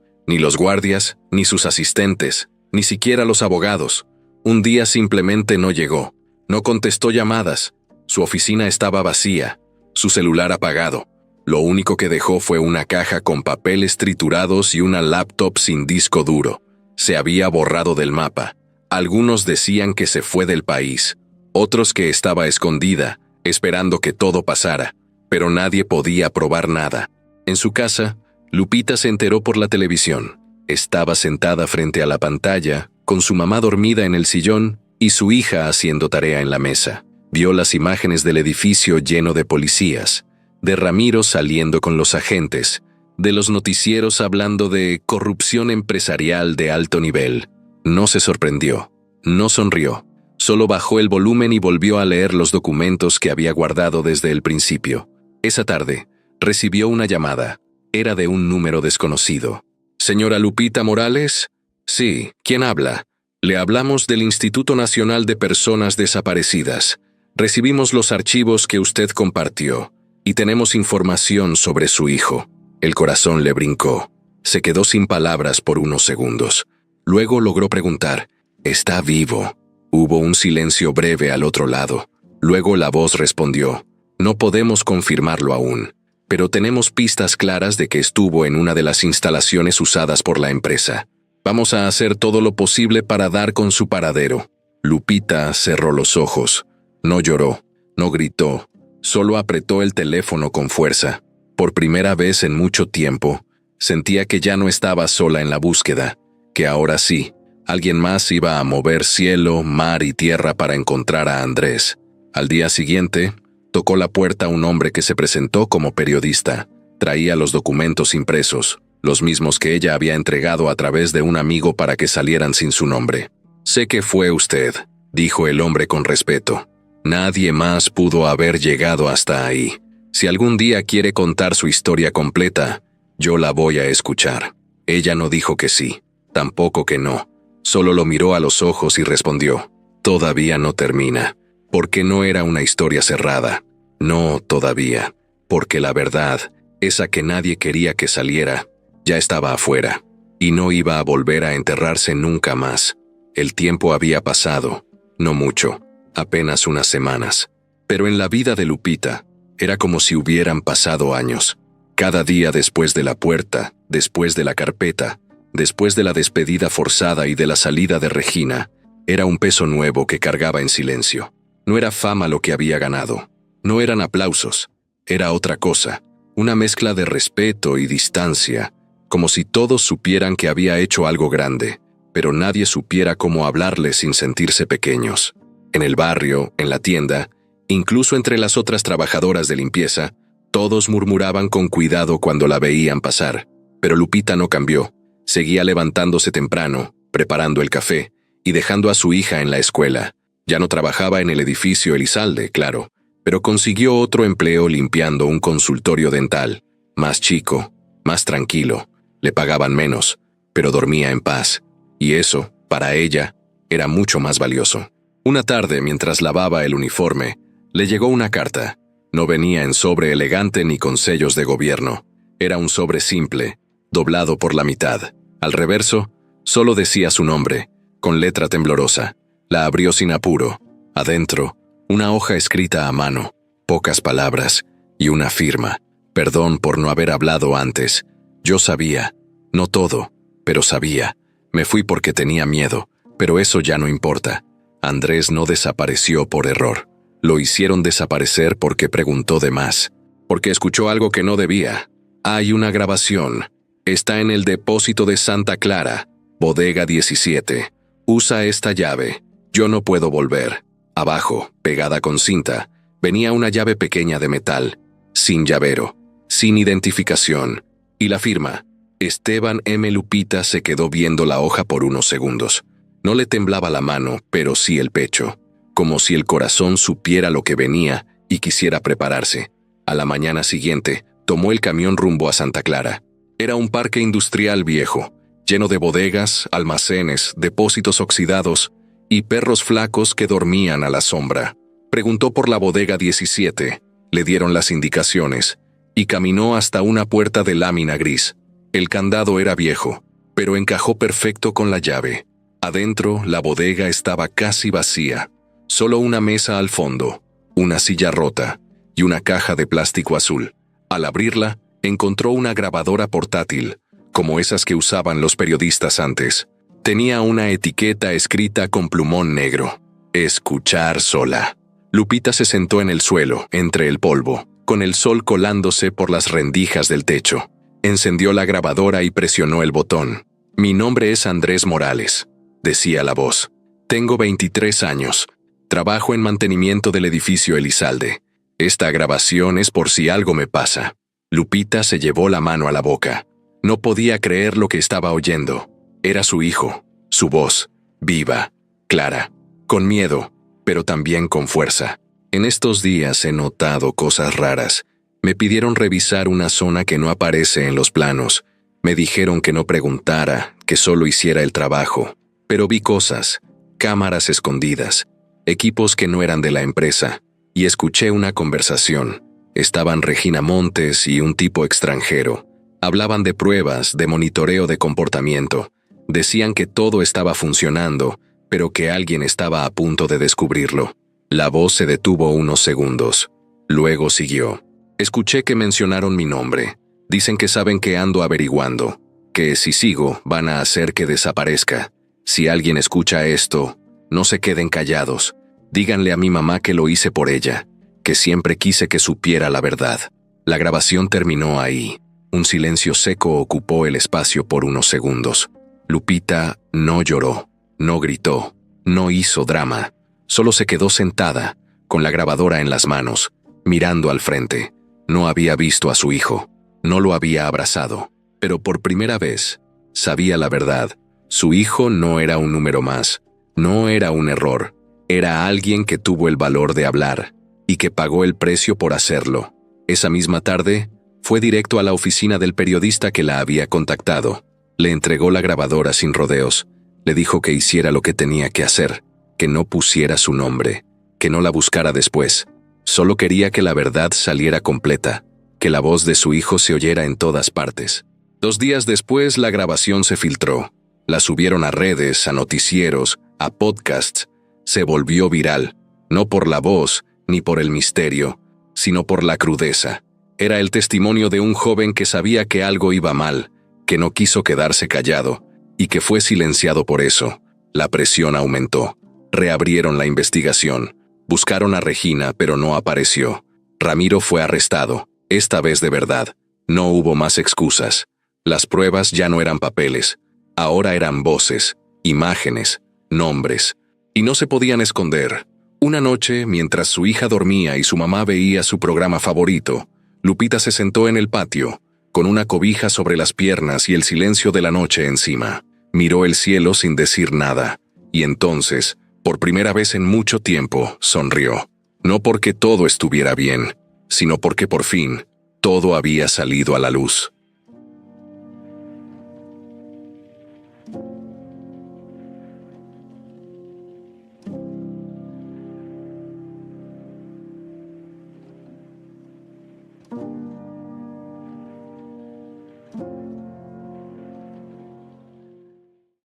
S1: Ni los guardias, ni sus asistentes, ni siquiera los abogados. Un día simplemente no llegó. No contestó llamadas. Su oficina estaba vacía, su celular apagado. Lo único que dejó fue una caja con papeles triturados y una laptop sin disco duro. Se había borrado del mapa. Algunos decían que se fue del país, otros que estaba escondida, esperando que todo pasara, pero nadie podía probar nada. En su casa, Lupita se enteró por la televisión. Estaba sentada frente a la pantalla, con su mamá dormida en el sillón y su hija haciendo tarea en la mesa. Vio las imágenes del edificio lleno de policías, de Ramiro saliendo con los agentes, de los noticieros hablando de corrupción empresarial de alto nivel. No se sorprendió, no sonrió, solo bajó el volumen y volvió a leer los documentos que había guardado desde el principio. Esa tarde, recibió una llamada. Era de un número desconocido. «¿Señora Lupita Morales?» «Sí, ¿quién habla?» «Le hablamos del Instituto Nacional de Personas Desaparecidas. Recibimos los archivos que usted compartió y tenemos información sobre su hijo». El corazón le brincó. Se quedó sin palabras por unos segundos. Luego logró preguntar, «¿Está vivo?» Hubo un silencio breve al otro lado. Luego la voz respondió, «No podemos confirmarlo aún. pero tenemos pistas claras de que estuvo en una de las instalaciones usadas por la empresa. Vamos a hacer todo lo posible para dar con su paradero». Lupita cerró los ojos. No lloró, no gritó, solo apretó el teléfono con fuerza. Por primera vez en mucho tiempo, sentía que ya no estaba sola en la búsqueda, que ahora sí, alguien más iba a mover cielo, mar y tierra para encontrar a Andrés. Al día siguiente, tocó la puerta un hombre que se presentó como periodista. Traía los documentos impresos, los mismos que ella había entregado a través de un amigo para que salieran sin su nombre. «Sé que fue usted», dijo el hombre con respeto. «Nadie más pudo haber llegado hasta ahí. Si algún día quiere contar su historia completa, yo la voy a escuchar». Ella no dijo que sí, tampoco que no. Solo lo miró a los ojos y respondió: «Todavía no termina, porque no era una historia cerrada. No, todavía, porque la verdad, esa que nadie quería que saliera, ya estaba afuera, y no iba a volver a enterrarse nunca más. El tiempo había pasado, no mucho, apenas unas semanas. Pero en la vida de Lupita, era como si hubieran pasado años. Cada día después de la puerta, después de la carpeta, después de la despedida forzada y de la salida de Regina, era un peso nuevo que cargaba en silencio. No era fama lo que había ganado, no eran aplausos, era otra cosa, una mezcla de respeto y distancia, como si todos supieran que había hecho algo grande, pero nadie supiera cómo hablarle sin sentirse pequeños. En el barrio, en la tienda, incluso entre las otras trabajadoras de limpieza, todos murmuraban con cuidado cuando la veían pasar. Pero Lupita no cambió, seguía levantándose temprano, preparando el café y dejando a su hija en la escuela. Ya no trabajaba en el edificio Elizalde, claro, pero consiguió otro empleo limpiando un consultorio dental, más chico, más tranquilo. Le pagaban menos, pero dormía en paz. Y eso, para ella, era mucho más valioso. Una tarde, mientras lavaba el uniforme, le llegó una carta. No venía en sobre elegante ni con sellos de gobierno. Era un sobre simple, doblado por la mitad. Al reverso, solo decía su nombre, con letra temblorosa. La abrió sin apuro. Adentro, una hoja escrita a mano, pocas palabras y una firma. «Perdón por no haber hablado antes. Yo sabía, no todo, pero sabía. Me fui porque tenía miedo, pero eso ya no importa. Andrés no desapareció por error. Lo hicieron desaparecer porque preguntó de más, porque escuchó algo que no debía. Hay una grabación. Está en el depósito de Santa Clara, bodega 17. Usa esta llave. Yo no puedo volver». Abajo, pegada con cinta, venía una llave pequeña de metal, sin llavero, sin identificación, y la firma. Esteban M. Lupita se quedó viendo la hoja por unos segundos. No le temblaba la mano, pero sí el pecho, como si el corazón supiera lo que venía y quisiera prepararse. A la mañana siguiente, tomó el camión rumbo a Santa Clara. Era un parque industrial viejo, lleno de bodegas, almacenes, depósitos oxidados y perros flacos que dormían a la sombra. Preguntó por la bodega 17, le dieron las indicaciones, y caminó hasta una puerta de lámina gris. El candado era viejo, pero encajó perfecto con la llave. Adentro, la bodega estaba casi vacía. Solo una mesa al fondo, una silla rota y una caja de plástico azul. Al abrirla, encontró una grabadora portátil, como esas que usaban los periodistas antes. Tenía una etiqueta escrita con plumón negro: «Escuchar sola». Lupita se sentó en el suelo, entre el polvo, con el sol colándose por las rendijas del techo. Encendió la grabadora y presionó el botón. «Mi nombre es Andrés Morales», decía la voz. «Tengo 23 años. Trabajo en mantenimiento del edificio Elizalde. Esta grabación es por si algo me pasa». Lupita se llevó la mano a la boca. No podía creer lo que estaba oyendo. Era su hijo, su voz, viva, clara, con miedo, pero también con fuerza. «En estos días he notado cosas raras. Me pidieron revisar una zona que no aparece en los planos. Me dijeron que no preguntara, que solo hiciera el trabajo. Pero vi cosas, cámaras escondidas, equipos que no eran de la empresa, y escuché una conversación. Estaban Regina Montes y un tipo extranjero. Hablaban de pruebas, de monitoreo de comportamiento. Decían que todo estaba funcionando, pero que alguien estaba a punto de descubrirlo». La voz se detuvo unos segundos. Luego siguió. Escuché que mencionaron mi nombre. Dicen que saben que ando averiguando, que si sigo van a hacer que desaparezca. Si alguien escucha esto, no se queden callados. Díganle a mi mamá que lo hice por ella, que siempre quise que supiera la verdad. La grabación terminó ahí. Un silencio seco ocupó el espacio por unos segundos. Lupita no lloró, no gritó, no hizo drama. Solo se quedó sentada, con la grabadora en las manos, mirando al frente. No había visto a su hijo, no lo había abrazado, pero por primera vez sabía la verdad. Su hijo no era un número más, no era un error, era alguien que tuvo el valor de hablar y que pagó el precio por hacerlo. Esa misma tarde, fue directo a la oficina del periodista que la había contactado. Le entregó la grabadora sin rodeos, le dijo que hiciera lo que tenía que hacer, que no pusiera su nombre, que no la buscara después. Solo quería que la verdad saliera completa, que la voz de su hijo se oyera en todas partes. 2 días después la grabación se filtró. La subieron a redes, a noticieros, a podcasts. Se volvió viral, no por la voz ni por el misterio, sino por la crudeza. Era el testimonio de un joven que sabía que algo iba mal, que no quiso quedarse callado y que fue silenciado por eso. La presión aumentó. Reabrieron la investigación. Buscaron a Regina, pero no apareció. Ramiro fue arrestado, esta vez de verdad. No hubo más excusas. Las pruebas ya no eran papeles. Ahora eran voces, imágenes, nombres. Y no se podían esconder. Una noche, mientras su hija dormía y su mamá veía su programa favorito, Lupita se sentó en el patio, con una cobija sobre las piernas y el silencio de la noche encima. Miró el cielo sin decir nada. Y entonces, por primera vez en mucho tiempo, sonrió. No porque todo estuviera bien, sino porque por fin, todo había salido a la luz.